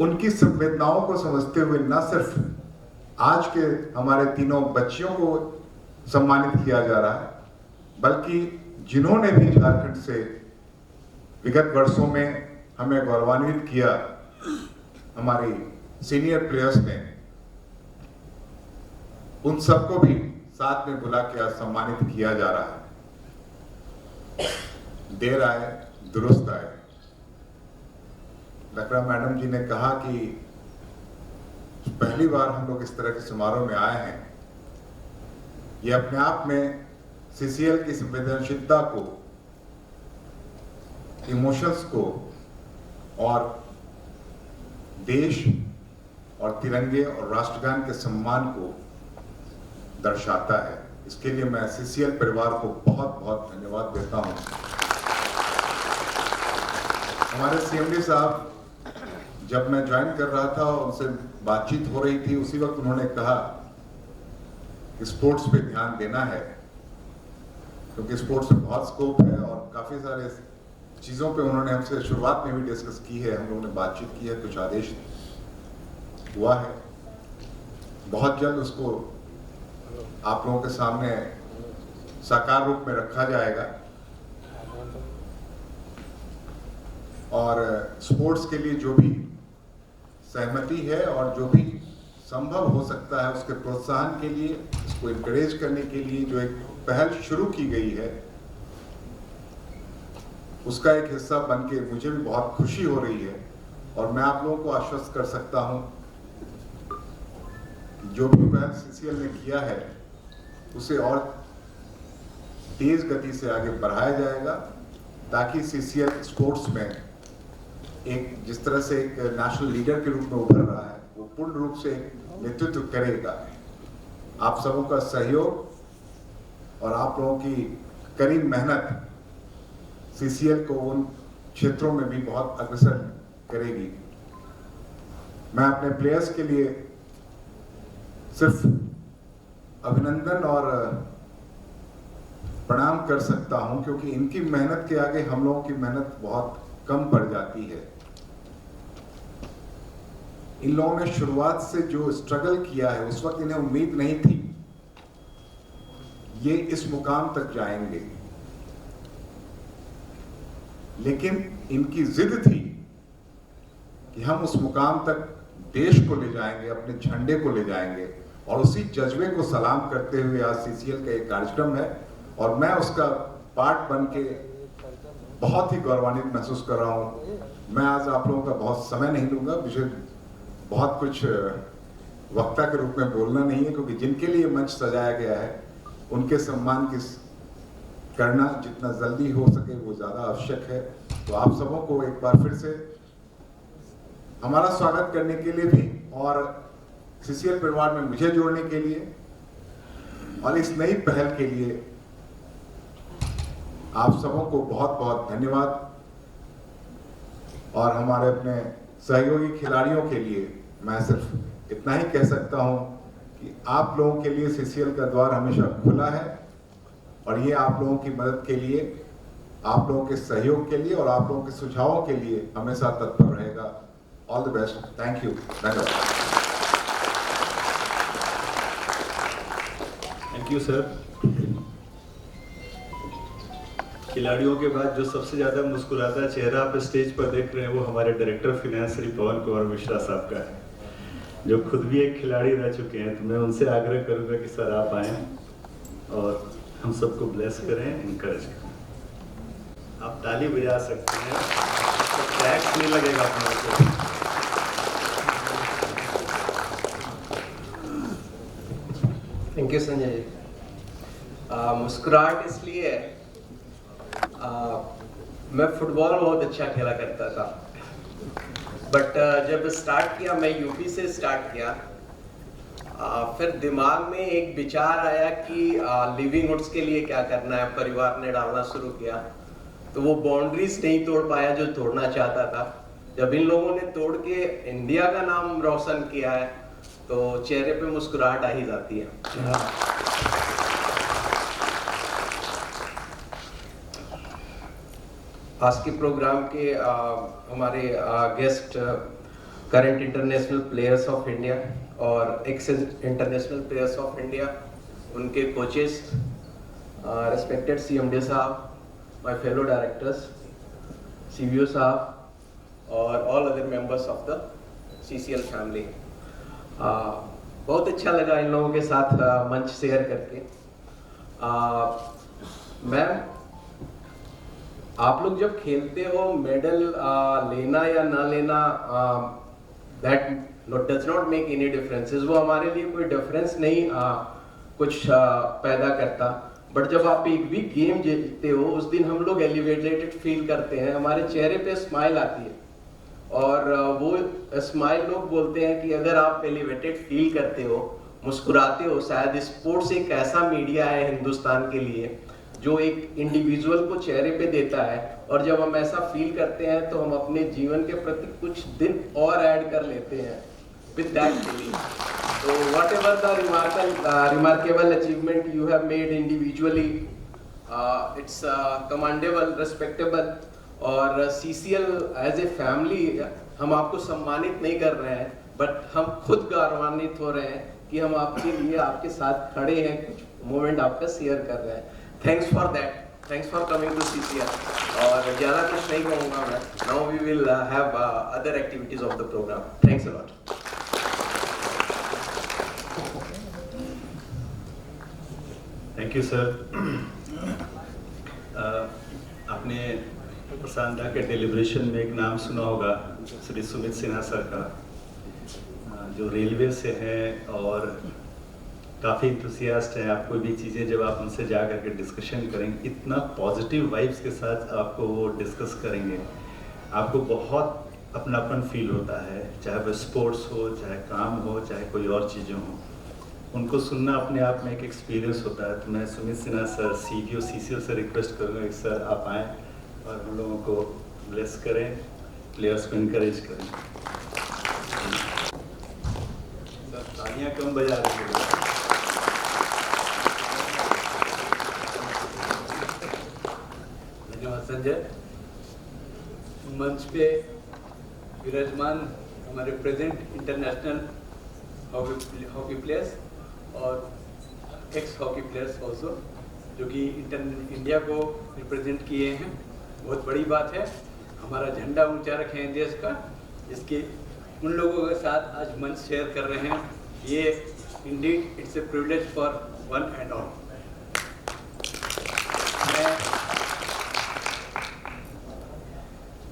उनकी संवेदनाओं को समझते हुए न सिर्फ आज के हमारे तीनों बच्चियों को सम्मानित किया जा रहा है, बल्कि जिन्होंने भी झारखंड से विगत वर्षों में हमें गौरवान्वित किया, हमारी सीनियर प्लेयर्स ने, उन सबको भी साथ में बुला के सम्मानित किया जा रहा है। देर आए दुरुस्त आए। लकड़ा मैडम जी ने कहा कि पहली बार हम लोग इस तरह के समारोह में आए हैं। ये अपने आप में CCL की संवेदनशीलता को, इमोशंस को और देश और तिरंगे और राष्ट्रगान के सम्मान को दर्शाता है। इसके लिए मैं CCL परिवार को बहुत बहुत धन्यवाद देता हूं। हमारे CMD साहब, जब मैं ज्वाइन कर रहा था और उनसे बातचीत हो रही थी, उसी वक्त उन्होंने कहा कि स्पोर्ट्स पे ध्यान देना है, क्योंकि स्पोर्ट्स में बहुत स्कोप है और काफ़ी सारे चीज़ों पे उन्होंने हमसे शुरुआत में भी डिस्कस की है, हम लोगों ने बातचीत की है, कुछ आदेश हुआ है। बहुत जल्द उसको आप लोगों के सामने साकार रूप में रखा जाएगा और स्पोर्ट्स के लिए जो भी सहमति है और जो भी संभव हो सकता है उसके प्रोत्साहन के लिए, इसको इनकरेज करने के लिए जो एक पहल शुरू की गई है, उसका एक हिस्सा बन के मुझे भी बहुत खुशी हो रही है। और मैं आप लोगों को आश्वस्त कर सकता हूं कि जो भी पहल CCL ने किया है उसे और तेज गति से आगे बढ़ाया जाएगा, ताकि CCL स्पोर्ट्स में एक जिस तरह से एक नेशनल लीडर के रूप में उभर रहा है, वो पूर्ण रूप से नेतृत्व करेगा। आप सबों का सहयोग और आप लोगों की कड़ी मेहनत CCL को उन क्षेत्रों में भी बहुत अग्रसर करेगी। मैं अपने प्लेयर्स के लिए सिर्फ अभिनंदन और प्रणाम कर सकता हूं, क्योंकि इनकी मेहनत के आगे हम लोगों की मेहनत बहुत कम पड़ जाती है। इन लोगों ने शुरुआत से जो स्ट्रगल किया है, उस वक्त इन्हें उम्मीद नहीं थी ये इस मुकाम तक जाएंगे, लेकिन इनकी जिद थी कि हम उस मुकाम तक देश को ले जाएंगे, अपने झंडे को ले जाएंगे, और उसी जज्बे को सलाम करते हुए आज सीसीएल का एक कार्यक्रम है और मैं उसका पार्ट बन के बहुत ही गौरवान्वित महसूस कर रहा हूं। मैं आज आप लोगों का बहुत समय नहीं लूंगा, मुझे बहुत कुछ वक्ता के रूप में बोलना नहीं है, क्योंकि जिनके लिए मंच सजाया गया है उनके सम्मान की करना जितना जल्दी हो सके वो ज्यादा आवश्यक है। तो आप सबों को एक बार फिर से हमारा स्वागत करने के लिए भी और सीसीएल परिवार में मुझे जोड़ने के लिए और इस नई पहल के लिए आप सबों को बहुत बहुत धन्यवाद। और हमारे अपने सहयोगी खिलाड़ियों के लिए मैं सिर्फ इतना ही कह सकता हूं कि आप लोगों के लिए सीसीएल का द्वार हमेशा खुला है और ये आप लोगों की मदद के लिए, आप लोगों के सहयोग के लिए और आप लोगों के सुझावों के लिए हमेशा तत्पर रहेगा। All the best, thank you, धन्यवाद। Thank you sir. खिलाड़ियों के बाद जो सबसे ज्यादा मुस्कुराता चेहरा आप स्टेज पर देख रहे हैं वो हमारे डायरेक्टर फिनेंस श्री पवन कुमार मिश्रा साहब का है, जो खुद भी एक खिलाड़ी रह चुके हैं। तो मैं उनसे आग्रह करूंगा कि सर आप आए और हम सबको ब्लेस करें, इनकरेज करें। आप ताली बजा सकते हैं, तो टैक्स नहीं लगेगा अपने को। Thank you Sanjay ji. मुस्कुराहट इसलिए है, मैं फुटबॉल बहुत अच्छा खेला करता था, बट जब स्टार्ट किया, मैं यूपी से स्टार्ट किया, फिर दिमाग में एक विचार आया कि लिवलीहुड्स के लिए क्या करना है। परिवार ने डालना शुरू किया, तो वो बाउंड्रीज नहीं तोड़ पाया जो तोड़ना चाहता था। जब इन लोगों ने तोड़ के इंडिया का नाम रोशन किया है, तो चेहरे पे मुस्कुराहट आ ही जाती है। आज के प्रोग्राम के हमारे guest current international players of India और ex international players of India, उनके कोचेस, रेस्पेक्टेड सीएमडी साहब, माय फेलो डायरेक्टर्स, सीवीओ साहब और all other members of the CCL family. बहुत अच्छा लगा इन लोगों के साथ मंच शेयर करके। मैम, आप लोग जब खेलते हो, मेडल लेना या ना लेना, that does not make any differences. वो हमारे लिए कोई डिफरेंस नहीं कुछ पैदा करता, बट जब आप एक भी गेम जीतते हो, उस दिन हम लोग एलिवेटेड फील करते हैं, हमारे चेहरे पे स्माइल आती है, और वो स्माइल लोग बोलते हैं कि अगर आप एलिवेटेड फील करते हो, मुस्कुराते हो, शायद स्पोर्ट्स एक ऐसा मीडिया है हिंदुस्तान के लिए जो एक इंडिविजुअल को चेहरे पे देता है, और जब हम ऐसा फील करते हैं तो हम अपने जीवन के प्रति कुछ दिन और ऐड कर लेते हैं with that feeling. So whatever the remarkable achievement you have made individually, it's commendable, respectable, और CCL as a family हम आपको सम्मानित नहीं कर रहे हैं, बट हम खुद गौरवान्वित हो रहे हैं कि हम आपके लिए आपके साथ खड़े हैं, कुछ मोमेंट आपका शेयर कर रहे हैं। Thanks for that, thanks for coming to CCL। और ज़्यादा कुछ नहीं कहूँगा मैं। Now we will have other activities of the program. Thanks a lot. Thank you sir. आपने प्रशांत दा के डेलिब्रेशन में एक नाम सुना होगा, श्री सुमित सिन्हा सर का, जो रेलवे से हैं और काफ़ी इंथुसियास्ट हैं। आप कोई भी चीज़ें जब आप उनसे जा करके डिस्कशन करेंगे, इतना पॉजिटिव वाइब्स के साथ आपको वो डिस्कस करेंगे, आपको बहुत अपनापन फील होता है, चाहे वो स्पोर्ट्स हो, चाहे काम हो, चाहे कोई और चीज़ें हो। उनको सुनना अपने आप में एक एक्सपीरियंस होता है। तो मैं सुमित सिन्हा सर, सीवीओ CCL से रिक्वेस्ट करूँगा कि सर आप आएँ और हम लोगों को ब्लेस करें, प्लेयर्स को इनकरेज करें। तालियां कम बजा रहे हैं। धन्यवाद संजय। मंच पे विराजमान हमारे प्रेजेंट इंटरनेशनल हॉकी प्लेयर्स और एक्स हॉकी प्लेयर्स ऑल्सो, जो कि इंडिया को रिप्रेजेंट किए हैं, बहुत बड़ी बात है। हमारा झंडा ऊंचा रखे हैं देश का, इसके उन लोगों के साथ आज मंच शेयर कर रहे हैं, ये Indeed it's a privilege for one and all. मैं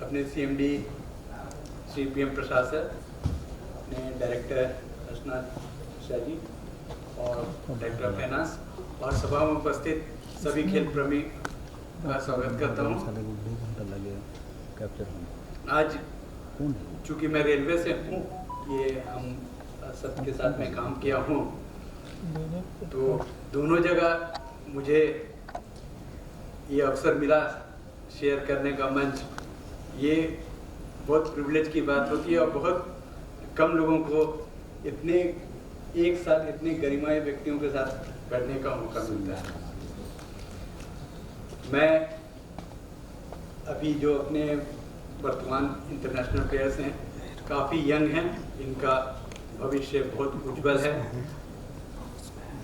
अपने CMD श्री PM प्रसाद सर, अपने डायरेक्टर रचना शाह जी और डायरेक्टर ऑफ फाइनेंस और सभा में उपस्थित सभी खेल प्रेमी का स्वागत करता हूँ। आज चूँकि मैं रेलवे से हूँ, ये हम सबके साथ में काम किया हूँ, तो दोनों जगह मुझे ये अवसर मिला शेयर करने का मंच। ये बहुत प्रिविलेज की बात होती है और बहुत कम लोगों को इतने एक साथ इतने गरिमामय व्यक्तियों के साथ बैठने का मौका मिलता है। मैं अभी जो अपने वर्तमान इंटरनेशनल प्लेयर्स हैं, काफ़ी यंग हैं, इनका भविष्य बहुत उज्जवल है।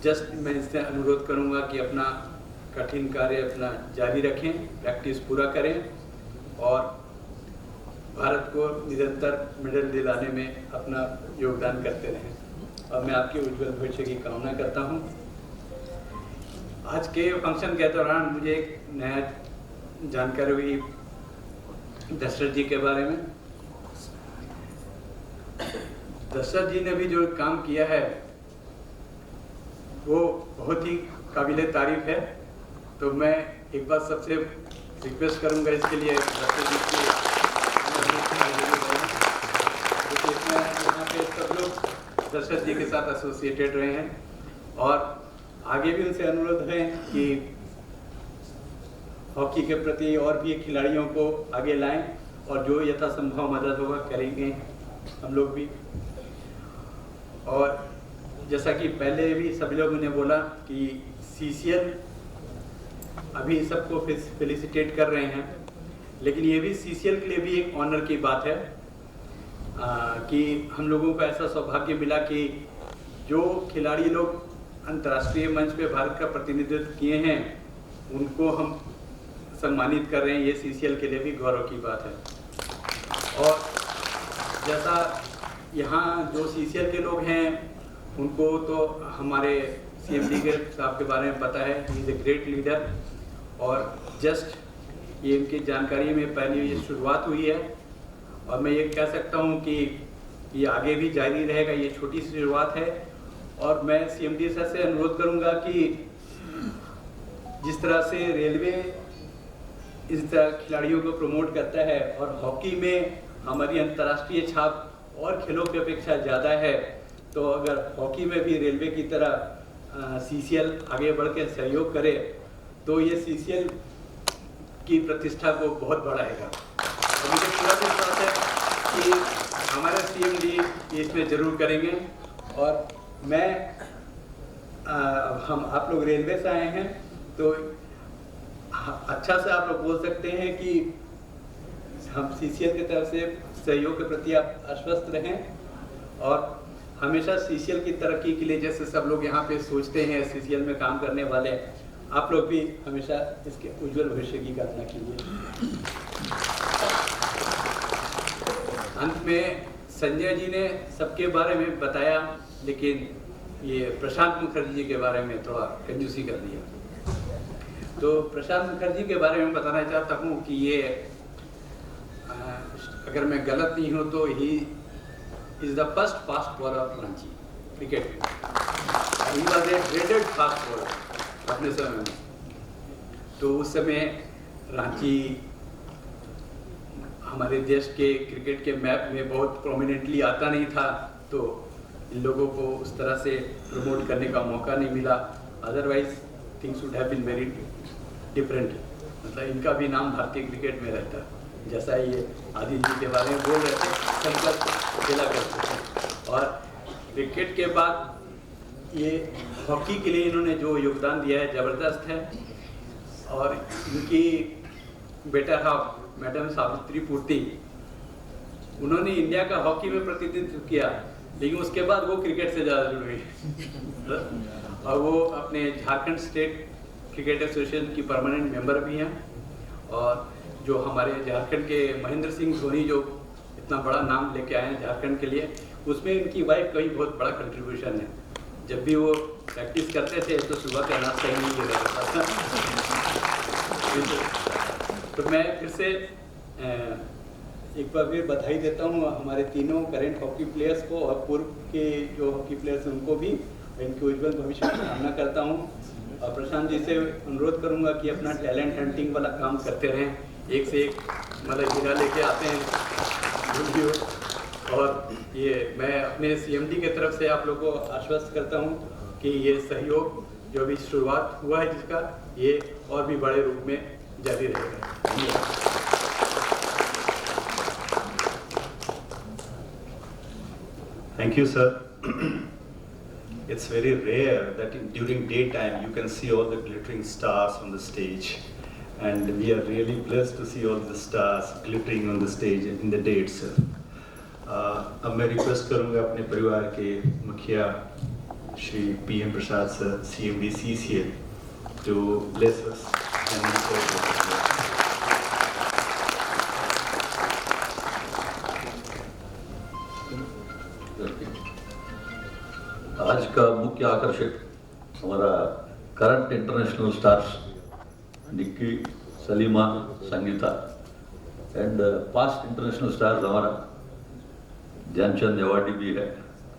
जस्ट मैं इससे अनुरोध करूंगा कि अपना कठिन कार्य अपना जारी रखें, प्रैक्टिस पूरा करें और भारत को निरंतर मेडल दिलाने में अपना योगदान करते रहें। और मैं आपके उज्जवल भविष्य की कामना करता हूं। आज के फंक्शन के दौरान मुझे एक नया जानकारी हुई दशरथ जी के बारे में। दशरथ जी ने भी जो काम किया है वो बहुत ही काबिले तारीफ है। तो मैं एक बार सबसे रिक्वेस्ट करूंगा इसके लिए दशरथ जी के यहाँ पे सब लोग दशरथ जी के साथ एसोसिएटेड रहे हैं और आगे भी उनसे अनुरोध है कि हॉकी के प्रति और भी खिलाड़ियों को आगे लाएं और जो यथासंभव मदद होगा करेंगे हम लोग भी। और जैसा कि पहले भी सभी लोगों ने बोला कि CCL अभी सबको फेलिसिटेट कर रहे हैं, लेकिन ये भी CCL के लिए भी एक ऑनर की बात है कि हम लोगों को ऐसा सौभाग्य मिला कि जो खिलाड़ी लोग अंतर्राष्ट्रीय मंच पे भारत का प्रतिनिधित्व किए हैं उनको हम सम्मानित कर रहे हैं। ये CCL के लिए भी गौरव की बात है। और जैसा यहाँ जो CCL के लोग हैं उनको तो हमारे CMD के साहब के बारे में पता है, he is a great leader. और जस्ट ये इनकी जानकारी में पहली ये शुरुआत हुई है और मैं ये कह सकता हूँ कि ये आगे भी जारी रहेगा। ये छोटी सी शुरुआत है और मैं CMD सर से अनुरोध करूँगा कि जिस तरह से रेलवे इस तरह खिलाड़ियों को प्रमोट करता है और हॉकी में हमारी अंतर्राष्ट्रीय छाप और खेलों की अपेक्षा ज़्यादा है, तो अगर हॉकी में भी रेलवे की तरह CCL आगे बढ़ के सहयोग करे तो ये CCL की प्रतिष्ठा को बहुत बढ़ाएगा। तो मुझे पूरा विश्वास है कि हमारे CMD इसमें ज़रूर करेंगे। और मैं हम आप लोग रेलवे से आए हैं तो अच्छा से आप लोग बोल सकते हैं कि हम CCL की तरफ से सहयोग के प्रति आप आश्वस्त रहें और हमेशा CCL की तरक्की के लिए जैसे सब लोग यहाँ पे सोचते हैं CCL में काम करने वाले, आप लोग भी हमेशा इसके उज्जवल भविष्य की कामना कीजिए। अंत में संजय जी ने सबके बारे में बताया, लेकिन ये प्रशांत मुखर्जी जी के बारे में थोड़ा कंजूसी कर दिया। तो प्रशांत मुखर्जी के बारे में बताना चाहता हूँ कि ये अगर मैं गलत नहीं हूँ तो he is the first fast bowler of Ranchi cricket. He was a graded fast bowler अपने समय में। तो उस समय रांची हमारे देश के क्रिकेट के मैप में बहुत प्रोमिनेंटली आता नहीं था, तो इन लोगों को उस तरह से प्रमोट करने का मौका नहीं मिला। Otherwise things would have been very different. मतलब इनका भी नाम भारतीय क्रिकेट में रहता, जैसा ये आदिल जी के बारे में बोल रहे थे, संकल्प खेला करते थे। और क्रिकेट के बाद ये हॉकी के लिए इन्होंने जो योगदान दिया है ज़बरदस्त है। और इनकी बेटा साहब मैडम सावित्री पूर्ति, उन्होंने इंडिया का हॉकी में प्रतिनिधित्व किया, लेकिन उसके बाद वो क्रिकेट से ज़्यादा जुड़ गई और वो अपने झारखंड स्टेट क्रिकेट एसोसिएशन की परमानेंट मेंबर भी हैं। और जो हमारे झारखंड के महेंद्र सिंह धोनी जो इतना बड़ा नाम लेके आए हैं झारखंड के लिए, उसमें इनकी वाइफ का भी बहुत बड़ा कंट्रीब्यूशन है। जब भी वो प्रैक्टिस करते थे तो सुबह का नाश्ता ही नहीं ले रहा था। तो मैं फिर से एक बार फिर बधाई देता हूँ हमारे तीनों करेंट हॉकी प्लेयर्स को और पूर्व के जो हॉकी प्लेयर्स हैं उनको भी, इनके उज्जवल भविष्य की कामना करता हूँ। और प्रशांत जी से अनुरोध करूँगा कि अपना टैलेंट हंटिंग वाला काम करते रहें, एक से एक मतलब हीरा लेके आते हैं। और ये मैं अपने CMD के तरफ से आप लोगों को आश्वस्त करता हूँ कि ये सहयोग जो भी शुरुआत हुआ है जिसका, ये और भी बड़े रूप में जारी रहेगा। Thank you, sir. It's very rare that during daytime you can see all the glittering stars on the stage, and we are really blessed to see all the stars glittering on the stage in the day itself. अब मैं रिक्वेस्ट करूंगा अपने परिवार के मुखिया Shri PM Prasad sir, CMD CCL, to bless us and आज का मुख्य आकर्षक हमारा current international stars Nikki, Salima, Sangeeta and past international stars हमारा ध्यानचंद अवार्डी भी है,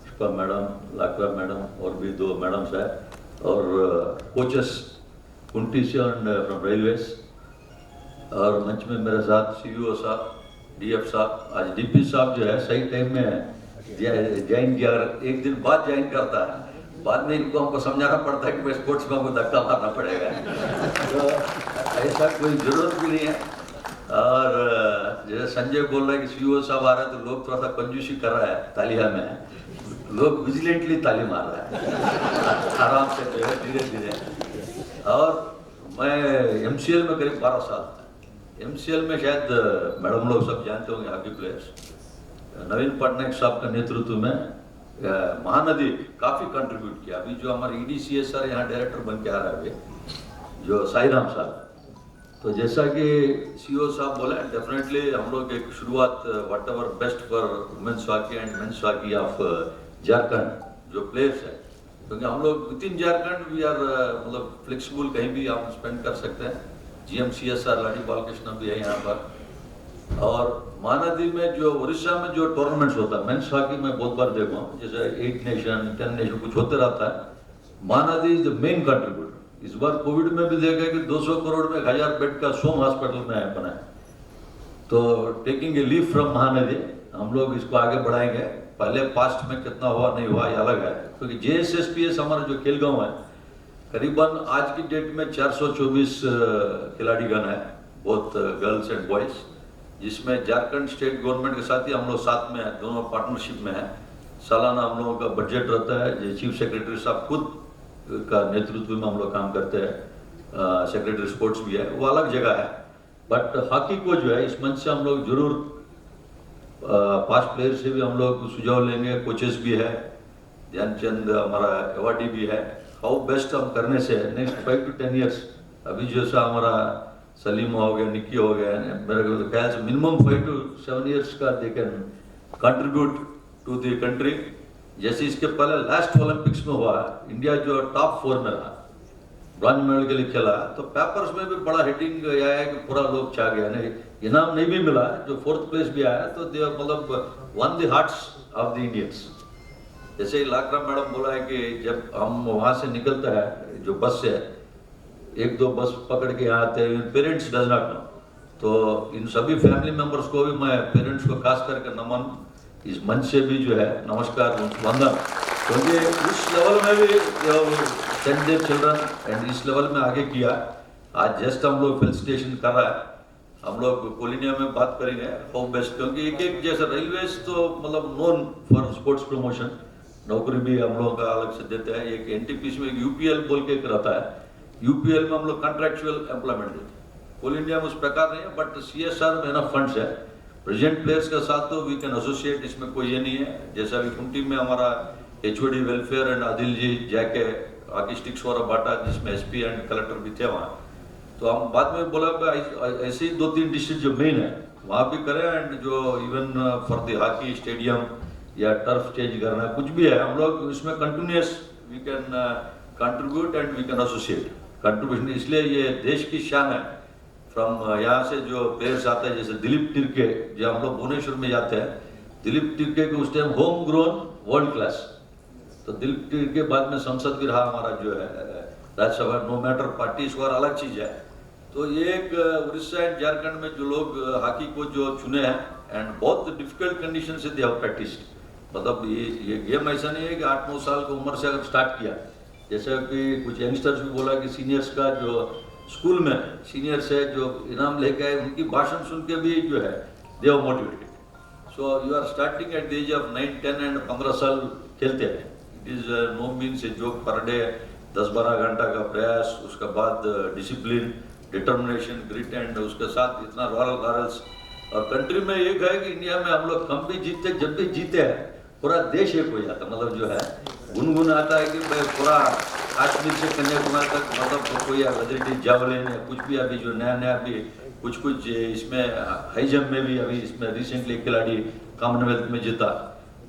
पुष्पा मैडम, लाकवा मैडम और भी 2 मैडम्स है, और कोचेस कुंटी से एंड फ्रॉम रेलवेज। और मंच में मेरे साथ CEO साहब, DF साहब, आज DP साहब जो है सही टाइम में ज्वाइन किया, एक दिन बाद ज्वाइन करता है, बाद में इनको हमको समझाना पड़ता है कि भाई स्पोर्ट्स में हमको धक्का मारना पड़ेगा, तो ऐसा कोई ज़रूरत भी नहीं है। और जैसे संजय बोल रहा है कि CEO साहब आ रहे हैं तो लोग थोड़ा सा कंजूसी कर रहा है तालिया में, लोग विजिलेंटली ताली मार रहा है आराम से जो है धीरे धीरे। और मैं MCL में करीब 12 साल था। MCL में शायद मैडम लोग सब जानते होंगे हॉकी प्लेयर्स, नवीन पटनायक साहब का नेतृत्व में महानदी काफ़ी कंट्रीब्यूट किया। अभी जो हमारे EDCSR यहाँ डायरेक्टर बन के आ रहा है जो साईराम साहब, तो जैसा कि CEO साहब बोला, डेफिनेटली हम लोग एक शुरुआत whatever best for women's hockey and men's hockey of Jharkhand जो प्लेयर्स है, क्योंकि हम लोग within Jharkhand we are मतलब फ्लेक्सिबल, कहीं भी आप स्पेंड कर सकते हैं। GMCSR लाडी बालकृष्ण भी है यहाँ पर। और महानदी में जो उड़ीसा में जो टूर्नामेंट्स होता है मेंस हॉकी में बहुत बार देखा हूँ, जैसे 8 नेशन 10 नेशन कुछ होते रहता है, Mahanadi is the main contributor. इस बार कोविड में भी देखा कि 200 करोड़ में 1000 बेड का सोम हॉस्पिटल में बना है। तो taking a leave from Mahanadi, हम लोग इसको आगे बढ़ाएंगे। पहले पास्ट में कितना हुआ नहीं हुआ ये अलग है, क्योंकि JSSPS हमारा जो खेल गाँव है, करीबन आज की डेट में 424 खिलाड़ीगण है, बोथ गर्ल्स एंड बॉयज, जिसमें झारखंड स्टेट गवर्नमेंट के साथ ही हम लोग साथ में है, दोनों पार्टनरशिप में है। सालाना हम लोगों का बजट रहता है, चीफ सेक्रेटरी साहब खुद का नेतृत्व में हम लोग काम करते हैं। सेक्रेटरी स्पोर्ट्स भी है, वो अलग जगह है। बट हॉकी को जो है इस मंच से हम लोग जरूर पास्ट प्लेयर से भी हम लोग सुझाव लेंगे, कोचेस भी है, ध्यानचंद हमारा अवार्डी भी है। हाउ बेस्ट हम करने से नेक्स्ट 5 to 10 ईयर्स, अभी जैसा हमारा सलीम हो गया, निक्की हो गया, मेरे ख्याल से मिनिमम 5 to 7 ईयर्स का they can contribute to the country. जैसे इसके पहले लास्ट ओलंपिक्स में हुआ, इंडिया जो टॉप 4 में रहा, ब्रॉन्ज मेडल के लिए खेला, तो पेपर्स में भी बड़ा हेडिंग आया है कि पूरा लोग छा गया, नहीं इनाम नहीं भी मिला, जो 4th प्लेस भी आया, तो दे मतलब one the hearts of the Indians. जैसे ही लाकरा मैडम बोला है कि जब हम वहाँ से निकलता है जो बस से, 1-2 बस पकड़ के यहाँ आते हैं, पेरेंट्स डज नॉट नो, तो इन सभी फैमिली मेंबर्स को भी मैं पेरेंट्स को खास करके नमन, इस मंच से भी जो है नमस्कार वंदन, क्योंकि इस लेवल में भी सेंड देयर चिल्ड्रन एंड इस लेवल में आगे किया। आज जस्ट हम लोग फेलिसिटेशन कर रहा है, हम लोग कोलिनिया में बात करेंगे हाउ बेस्ट, क्योंकि एक जैसा रेलवेज तो मतलब नोन फॉर स्पोर्ट्स प्रमोशन, नौकरी भी हम लोगों का अलग से देते हैं। एक एनटीपीसी में एक यूपीएल बोल के एक रहता है, यूपीएल में हम लोग कॉन्ट्रेक्चुअल एम्प्लॉयमेंट देते हैं। कोल इंडिया में उस प्रकार नहीं है, बट सीएसआर में ना फंड्स है प्रेजेंट प्लेयर्स के साथ, तो वी कैन एसोसिएट, इसमें कोई ये नहीं है। जैसा अभी कुंटी में हमारा एचओडी वेलफेयर एंड आदिल जी जाके हॉकी स्टिक्स वाला बांटा, जिसमें एसपी एंड कलेक्टर भी थे वहाँ, तो हम बाद में बोला ऐसे ही 2-3 डिस्ट्रिक्ट जो मेन है वहाँ भी करें, एंड जो even for the hockey stadium या टर्फ चेंज करना कुछ भी है, हम लोग इसमें continuous we can contribute and we can associate contribution. इसलिए ये देश की शान है। फ्रॉम यहाँ से जो प्लेयर्स आते हैं, जैसे दिलीप तिर्के, जो हम लोग भुवनेश्वर में जाते हैं, दिलीप तिर्के के उस time home grown world class, तो दिलीप तिर्के बाद में संसद भी रहा हमारा जो है राज्यसभा, नो मैटर पार्टी, इस बार अलग चीज है। तो ये एक उड़ीसा एंड झारखंड में जो लोग हॉकी को जो चुने हैं, एंड बहुत डिफिकल्ट कंडीशन से दे हैव प्रैक्टिस, मतलब ये गेम ऐसा नहीं है कि 8-9 साल की उम्र से अगर स्टार्ट किया, जैसे कि कुछ यंगस्टर्स भी बोला कि सीनियर्स का जो स्कूल में सीनियर्स है जो इनाम लेके आए, उनकी भाषण सुन के भी जो है they are motivated. So you are starting at the age of 9, 10 and 15 साल खेलते हैं। It is no means a joke per day, 10-12 घंटा का प्रयास, उसके बाद डिसिप्लिन, डिटर्मिनेशन, ग्रिट, एंड उसके साथ इतना रॉयल लॉरेल्स। और कंट्री में एक है कि इंडिया में हम लोग कम भी जीतते, जब भी जीते हैं पूरा देश एक हो जाता, मतलब जो है गुनगुन आता है कि भाई पूरा कश्मीर से कन्याकुमारी तक, मतलब कोई वेदरिटी जावलिन है, कुछ भी अभी जो नया नया भी कुछ इसमें हाई जंप में भी अभी इसमें रिसेंटली एक खिलाड़ी कॉमनवेल्थ में जीता,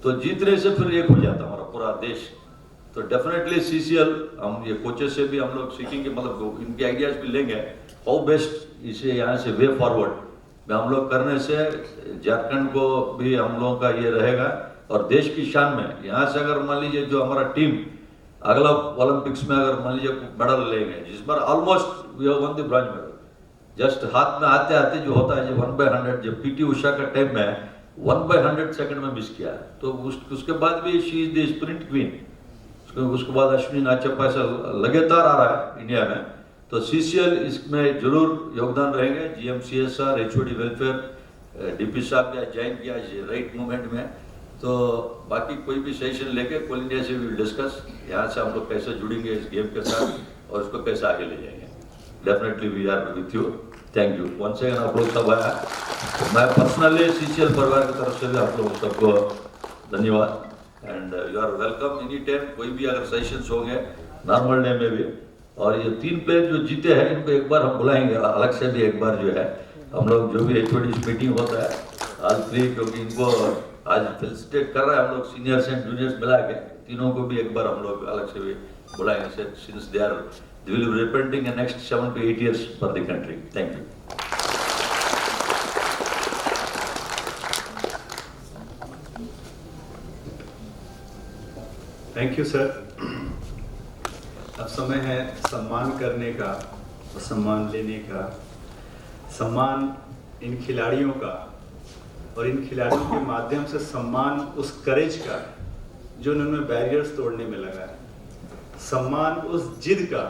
तो जीतने से फिर एक हो जाता हमारा पूरा देश। तो डेफिनेटली सीसीएल हम ये कोचेस से भी हम लोग सीखेंगे, मतलब इनके आइडियाज भी लेंगे, हाउ बेस्ट इसे यहाँ से वे फॉरवर्ड में हम लोग करने से झारखंड को भी हम लोगों का ये रहेगा, और देश की शान में यहाँ से अगर मान लीजिए जो हमारा टीम अगला ओलंपिक्स में अगर मान लीजिए मेडल लेंगे, जिस बार almost we have won the bronze medal, just हाथ में आते आते जो होता है जो 1/100, जब पीटी उषा का टाइम में 1/100 सेकंड में मिस किया, तो उसके बाद भी she is the sprint queen. उसके बाद अश्विनी नाचप्पा ऐसा लगातार आ रहा है इंडिया में, तो सीसीएल इसमें जरूर योगदान रहेंगे। जीएमसीएसआर, एचओडी वेलफेयर, डीपी साहब ने ज्वाइन किया राइट मूवमेंट में, तो बाकी कोई भी सेशन लेके कोल इंडिया से भी डिस्कस, यहाँ से हम लोग कैसे जुड़ेंगे इस गेम के साथ और इसको कैसे आगे ले जाएंगे। Definitely we are with you. Thank you once again. आप लोग सब आया, मैं पर्सनली सीसीएल परिवार की तरफ से भी आप लोग सबको धन्यवाद, and you are welcome any time. कोई भी अगर सेशंस होंगे नॉर्मल डे में भी, और ये 3 प्लेयर जो जीते हैं इनको एक बार हम बुलाएंगे अलग से भी, एक बार जो है हम लोग जो भी एचओडी मीटिंग होता है आज फ्री, क्योंकि इनको आज फेलिसिटेट कर रहे हैं हम लोग सीनियर्स एंड जूनियर्स मिला के, तीनों को भी एक बार हम लोग अलग से भी बुलाएंगे, since they will be representing in next 7 to 8 years for the country. Thank you. Thank you sir. अब समय है सम्मान करने का और सम्मान लेने का। सम्मान इन खिलाड़ियों का, और इन खिलाड़ियों के माध्यम से सम्मान उस करेज का जो उन्होंने बैरियर्स तोड़ने में लगा है, सम्मान उस जिद का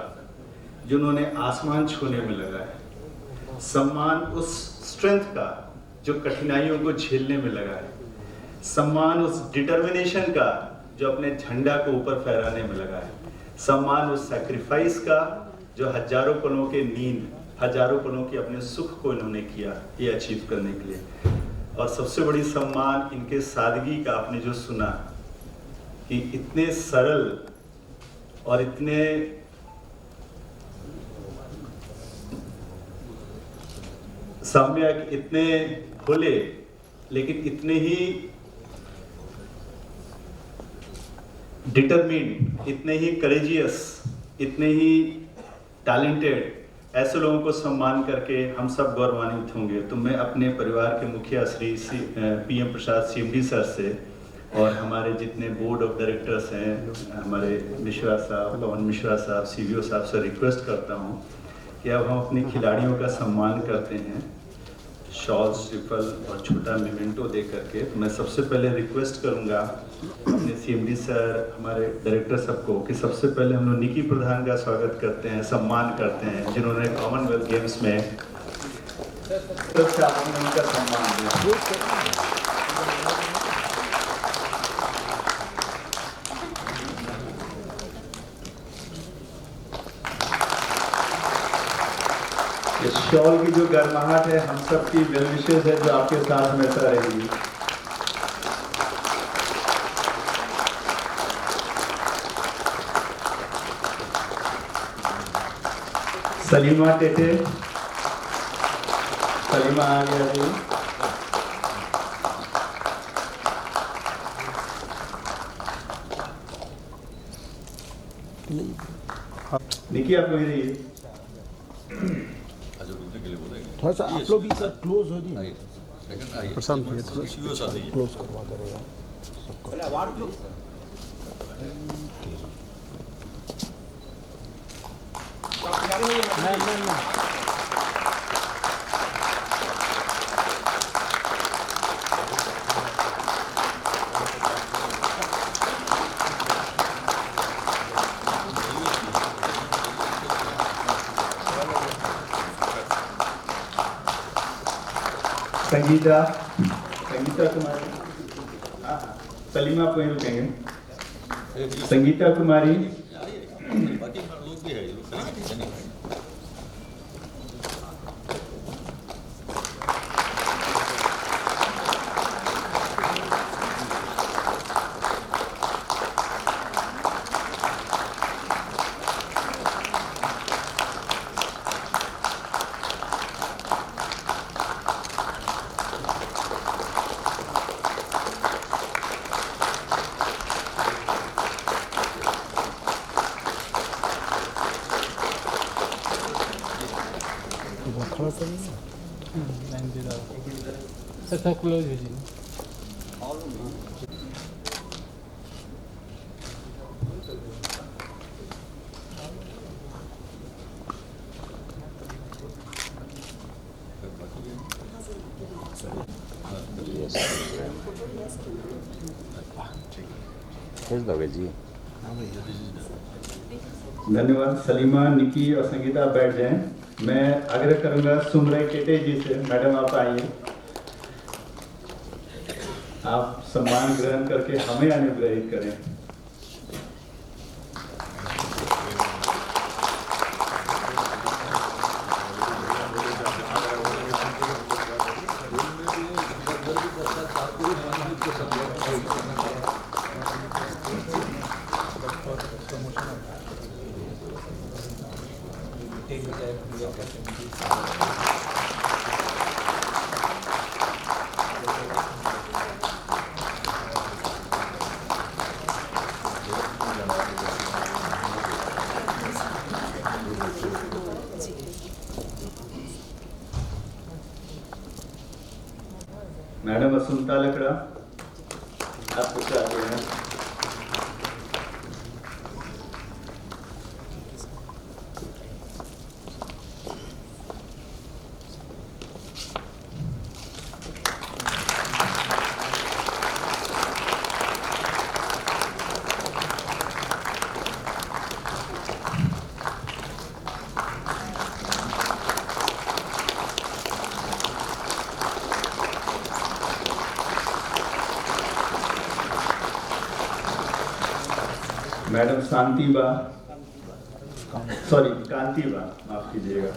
जो उन्होंने आसमान छूने में लगा है, सम्मान उस स्ट्रेंथ का जो कठिनाइयों को झेलने में लगा है, सम्मान उस डिटर्मिनेशन का जो अपने झंडा को ऊपर फहराने में लगा है, सम्मान उस सैक्रिफाइस का जो हजारों पलों के नींद, हजारों पलों के अपने सुख को इन्होंने किया ये अचीव करने के लिए, और सबसे बड़ी सम्मान इनके सादगी का। आपने जो सुना कि इतने सरल और इतने सम्यक, इतने खुले, लेकिन इतने ही डिटरमिन्ड, इतने ही करेजियस, इतने ही टैलेंटेड, ऐसे लोगों को सम्मान करके हम सब गौरवान्वित होंगे। तो मैं अपने परिवार के मुखिया श्री PM प्रसाद CMD सर से, और हमारे जितने बोर्ड ऑफ डायरेक्टर्स हैं, हमारे मिश्रा साहब, पवन मिश्रा साहब, CBO साहब से रिक्वेस्ट करता हूँ कि अब हम अपने खिलाड़ियों का सम्मान करते हैं शॉल, श्रीफल और छोटा मेमेंटो दे करके। तो मैं सबसे पहले रिक्वेस्ट करूंगा अपने CMD सर, हमारे डायरेक्टर सबको, कि सबसे पहले हम लोग निकी प्रधान का स्वागत करते हैं, सम्मान करते हैं, जिन्होंने कॉमनवेल्थ गेम्स में उनका सम्मान दिया। इस शॉल की जो गर्माहट है हम सबकी वेल विशेस है जो आपके साथ हमेशा रहेगी। सलीमा टेटे, सलीमा आ गया जी। निकी आप वहीं रहिए। थोड़ा सा आप लोग भी सर क्लोज हो जी। प्रशांत भैया थोड़ा क्लोज करवा करेगा सबको। संगीता, संगीता कुमारी, सलीमा आप वहीं रुकेंगे। संगीता कुमारी, सर क्लोज है जी। जी धन्यवाद। सलीमा, निकी और संगीता बैठ जाएं। मैं आग्रह करूंगा सुमरई टेटे जी से, मैडम आप आइए। आप सम्मान ग्रहण करके हमें अनुग्रहित करें। मैडम असुमता लकड़ा, आप कुछ आगे हैं। मैडम शांतिबा, सॉरी कांतिबा, माफ कीजिएगा।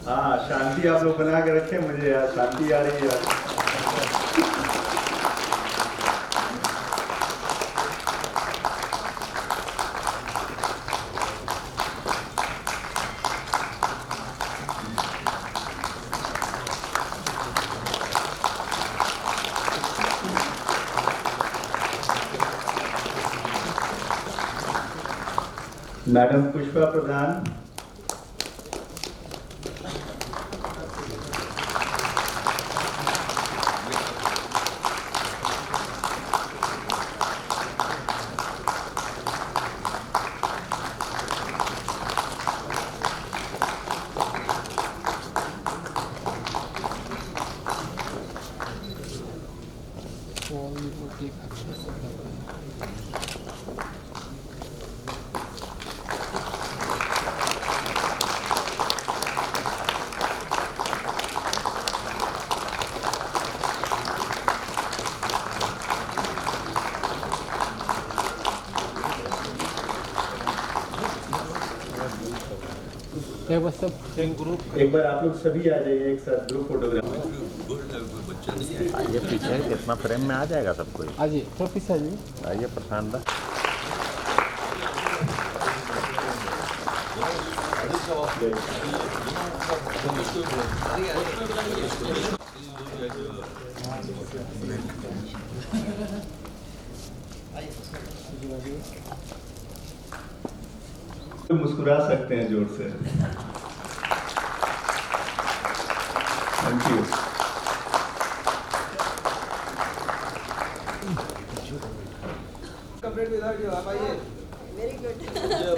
हाँ शांति आप लोग बना के रखे, मुझे यार शांति आ रही है। मैडम पुष्पा प्रधान, एक बार आप लोग सभी आ जाइए एक साथ ग्रुप फोटोग्राफ। आइए पीछे, कितना फ्रेम में आ जाएगा सब कोई। आइए थोड़ा पीछे आइए। आइए प्रशांत दा। मुस्कुरा सकते हैं जोर से। Thank you. Very good,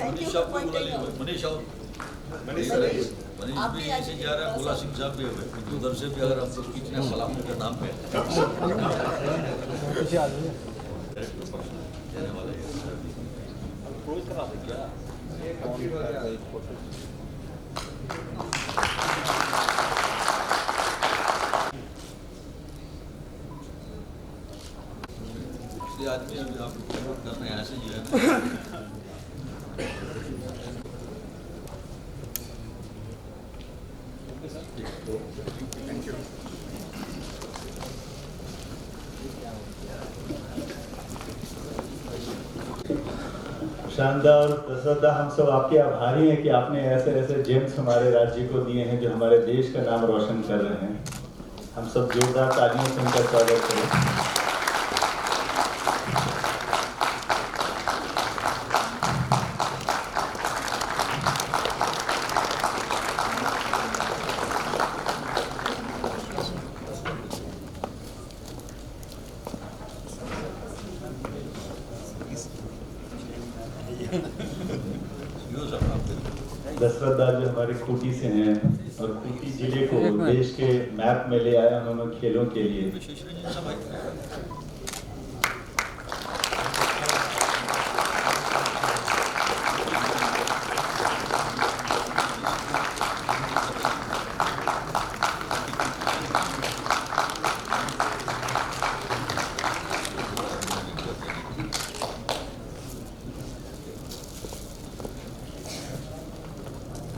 thank you for pointing. Manish भी यहीं से जा रहा है, भोला सिंह साहब भी है, क्योंकि उधर से भी अगर हमको कितने सलाम के नाम पे देने वाले आदमी अभी आप प्रमोट कर रहे हैं, ऐसे ही है। शानदार दशरथा, हम सब आपके आभारी हैं कि आपने ऐसे ऐसे जेम्स हमारे राज्य को दिए हैं जो हमारे देश का नाम रोशन कर रहे हैं। हम सब जोरदार तालियों से उनका स्वागत करें। दशरथ दास जो हमारे खूंटी से हैं और खूंटी जिले को देश के मैप में ले आया उन्होंने खेलों के लिए।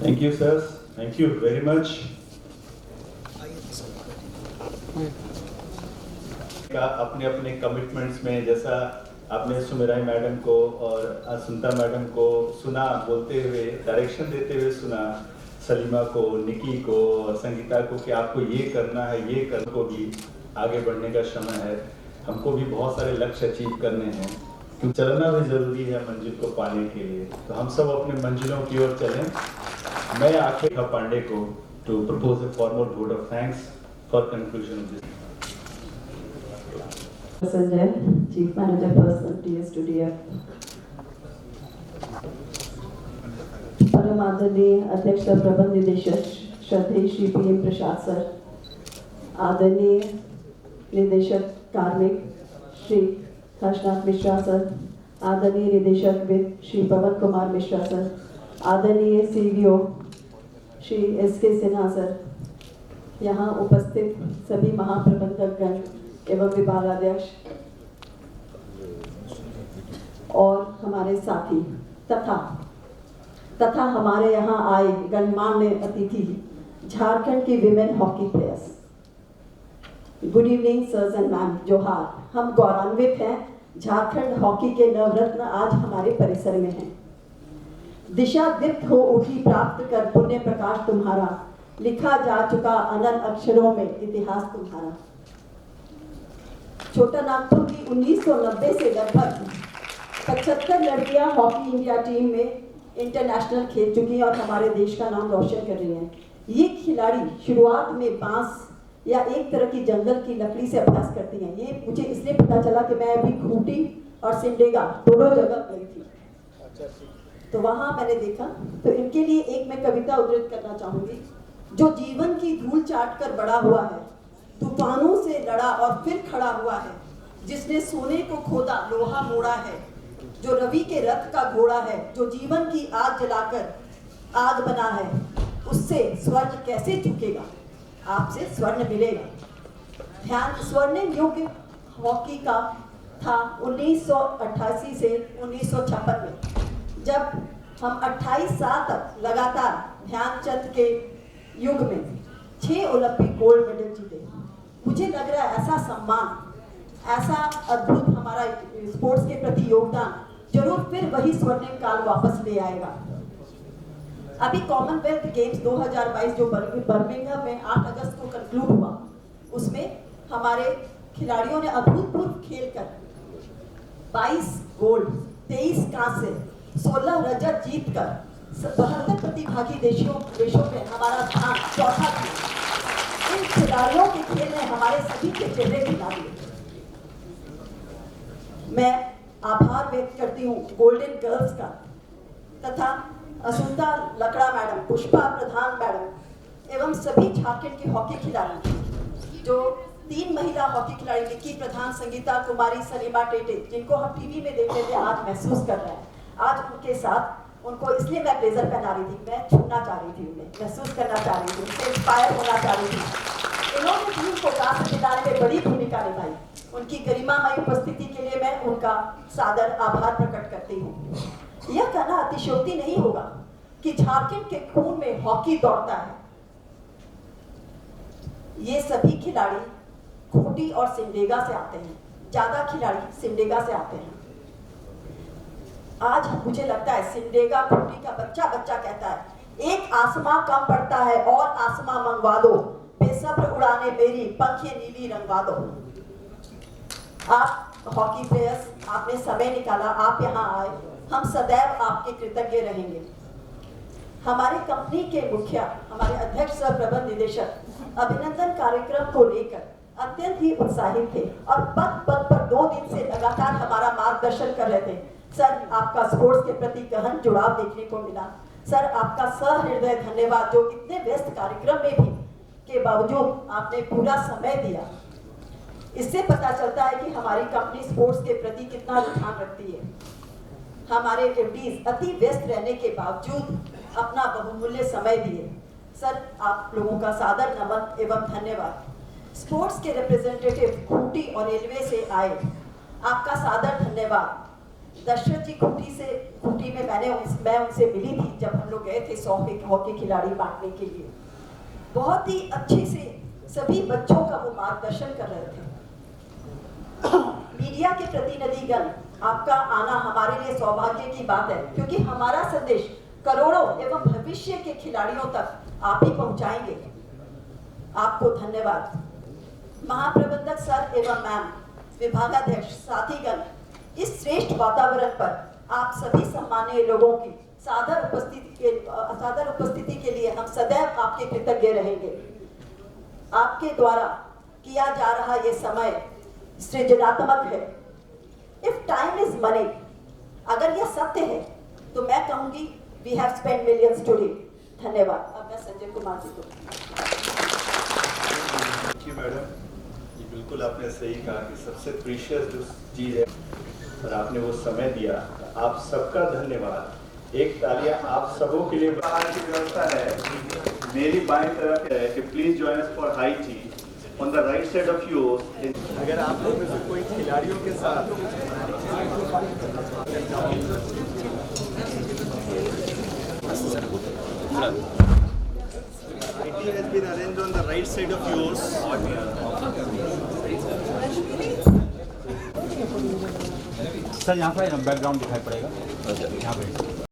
Thank you, sirs. Thank you very much. अपने अपने कमिटमेंट्स में, जैसा आपने सुमिराई मैडम को और असुंता मैडम को सुना बोलते हुए, डायरेक्शन देते हुए सुना, सलीमा को, निकी को और संगीता को कि आपको ये करना है, ये करने को भी आगे बढ़ने का समय है। हमको भी बहुत सारे लक्ष्य अचीव करने हैं, क्योंकि चलना भी जरूरी है मंजिल को पाने के लिए। तो हम सब अपने मंजिलों की ओर चलें। मैं आखिर पांडे को to propose a formal vote of thanks for conclusion of this. Sanjay, Chief Manager Personnel, TS2DF. परम आदरणीय अध्यक्ष प्रबंध निदेशक श्रद्धेय श्री PM प्रसाद सर, आदरणीय निदेशक कार्मिक श्री हर्षनाथ मिश्रा सर, आदरणीय निदेशक वित्त श्री पवन कुमार मिश्रा सर, आदरणीय CVO Shri SK Sinha sir, यहाँ उपस्थित सभी महाप्रबंधकगण एवं विभागाध्यक्ष और हमारे साथी तथा हमारे यहाँ आए गणमान्य अतिथि, झारखंड की women hockey players, good evening sirs and ma'am, जोहार। हम गौरवान्वित हैं, झारखंड हॉकी के नवरत्न आज हमारे परिसर में हैं। दिशा दीप्त हो उठी प्राप्त कर पुण्य प्रकाश तुम्हारा, लिखा जा चुका अनंत अक्षरों में इतिहास तुम्हारा। छोटा नागपुर की 1990 से लगभग 75 लड़कियां हॉकी इंडिया टीम में इंटरनेशनल खेल चुकी हैं और हमारे देश का नाम रोशन कर रही हैं। ये खिलाड़ी शुरुआत में बांस या एक तरह की जंगल की लकड़ी से अभ्यास करती हैं। ये मुझे इसलिए पता चला कि मैं अभी खूंटी और सिमडेगा दोनों जगह गई थी, तो वहां मैंने देखा। तो इनके लिए एक मैं कविता उद्धृत करना चाहूंगी। जो जीवन की धूल चाट कर बड़ा हुआ है, तूफानों से लड़ा और फिर खड़ा हुआ है, जिसने सोने को खोदा लोहा मोड़ा है, जो रवि के रथ का घोड़ा है, जो जीवन की आग जलाकर आग बना है, उससे स्वर्ण कैसे चुकेगा, आपसे स्वर्ण मिलेगा। ध्यान स्वर्णिम युग हॉकी का था 1988 से 1956 में, जब हम 28 साल तक लगातार ध्यानचंद के युग में 6 ओलंपिक गोल्ड मेडल जीते। मुझे लग रहा है ऐसा सम्मान, ऐसा अद्भुत हमारा स्पोर्ट्स के प्रति योगदान जरूर फिर वही स्वर्णिम काल वापस ले आएगा। अभी कॉमनवेल्थ गेम्स 2022 जो बर्मिंघम में 8 अगस्त को कंक्लूड हुआ, उसमें हमारे खिलाड़ियों ने अभूतपूर्व खेल कर 22 गोल्ड, 23 कांस्य, 16 रजत जीत कर 72 प्रतिभागी देशों में हमारा स्थान चौथा था। इन खिलाड़ियों के खेल ने हमारे सभी के चेहरे खिला दिए। मैं आभार व्यक्त करती हूँ गोल्डन गर्ल्स का तथा असुंता लकड़ा मैडम, पुष्पा प्रधान मैडम एवं सभी झारखंड के हॉकी खिलाड़ी, जो 3 महिला हॉकी खिलाड़ी निक्की प्रधान, संगीता कुमारी, सलीमा टेटे, जिनको हम टीवी में देखते थे, आज महसूस कर रहे हैं। आज उनके साथ उनको इसलिए मैं ब्लेजर पहना रही थी, मैं छूना चाह रही थी, उन्हें महसूस करना चाह रही थी, उनसे इंस्पायर होना चाह रही थी। इन्होंने टीम को कांस्य दिलाने में बड़ी भूमिका निभाई। उनकी गरिमामय उपस्थिति के लिए मैं उनका सादर आभार प्रकट करती हूँ। यह कहना अतिशयोक्ति नहीं होगा कि झारखंड के खून में हॉकी दौड़ता है। ये सभी खिलाड़ी खूंटी और सिमडेगा से आते हैं, ज्यादा खिलाड़ी सिमडेगा से आते हैं। आज मुझे लगता है सिमडेगा खूंटी का बच्चा कहता है, एक आसमां कम पड़ता है और आसमां मंगवा दो, बेसब्र उड़ाने मेरी पंखे नीली रंगवा दो। आप हॉकी प्लेयर्स, आपने समय निकाला, आप यहाँ आए, हम सदैव आपके कृतज्ञ रहेंगे। हमारे कंपनी के मुखिया, हमारे अध्यक्ष सह प्रबंध निदेशक अभिनंदन कार्यक्रम को लेकर अत्यंत ही उत्साहित थे और पद पर 2 दिन से लगातार हमारा मार्गदर्शन कर रहे थे। सर, आपका स्पोर्ट्स के प्रति गहन जुड़ाव देखने को मिला। सर, आपका सहृदय धन्यवाद, जो इतने व्यस्त कार्यक्रम में भी के बावजूद आपने पूरा समय दिया। इससे पता चलता है कि हमारी कंपनी स्पोर्ट्स के प्रति कितना रुझान रखती है। हमारे एमडीज अति व्यस्त रहने के बावजूद अपना बहुमूल्य समय दिए। सर, आप लोगों का सादर नमन एवं धन्यवाद। स्पोर्ट्स के रिप्रेजेंटेटिव खूंटी और रेलवे से आए, आपका सादर धन्यवाद। दशरथ जी खूंटी में मैं उनसे मिली थी जब हम लोग गए थे 100 हॉकी खिलाड़ी बांटने के लिए। बहुत ही अच्छे से सभी बच्चों का वो मार्गदर्शन कर रहे थे। मीडिया के प्रतिनिधिगण, आपका आना हमारे लिए सौभाग्य की बात है, क्योंकि हमारा संदेश करोड़ों एवं भविष्य के खिलाड़ियों तक आप ही पहुंचाएंगे। आपको धन्यवाद। महाप्रबंधक सर एवं मैम, विभागाध्यक्ष, साथीगण, इस श्रेष्ठ वातावरण पर आप सभी सम्मानीय लोगों की सादर उपस्थिति के लिए हम सदैव आपके कृतज्ञ रहेंगे। आपके द्वारा किया जा रहा ये समय सृजनात्मक है। इफ टाइम इज मनी, अगर यह सत्य है तो मैं कहूंगी we have spent millions today. धन्यवाद। अब मैं संजय कुमार जी को। देखिए मैडम, ये बिल्कुल आपने सही कहा कि सबसे प्रीशियस जो चीज़ है और आपने वो समय दिया, आप सबका धन्यवाद। एक तालियां आप सबों के लिए। आज की व्यवस्था है, मेरी बाएं तरफ है कि please join us for high tea on the right side of yours. अगर आप लोग में से कोई खिलाड़ियों के साथ IT has been arranged on the right side of yours. Sir यहाँ पर बैकग्राउंड दिखाई पड़ेगा यहाँ पे।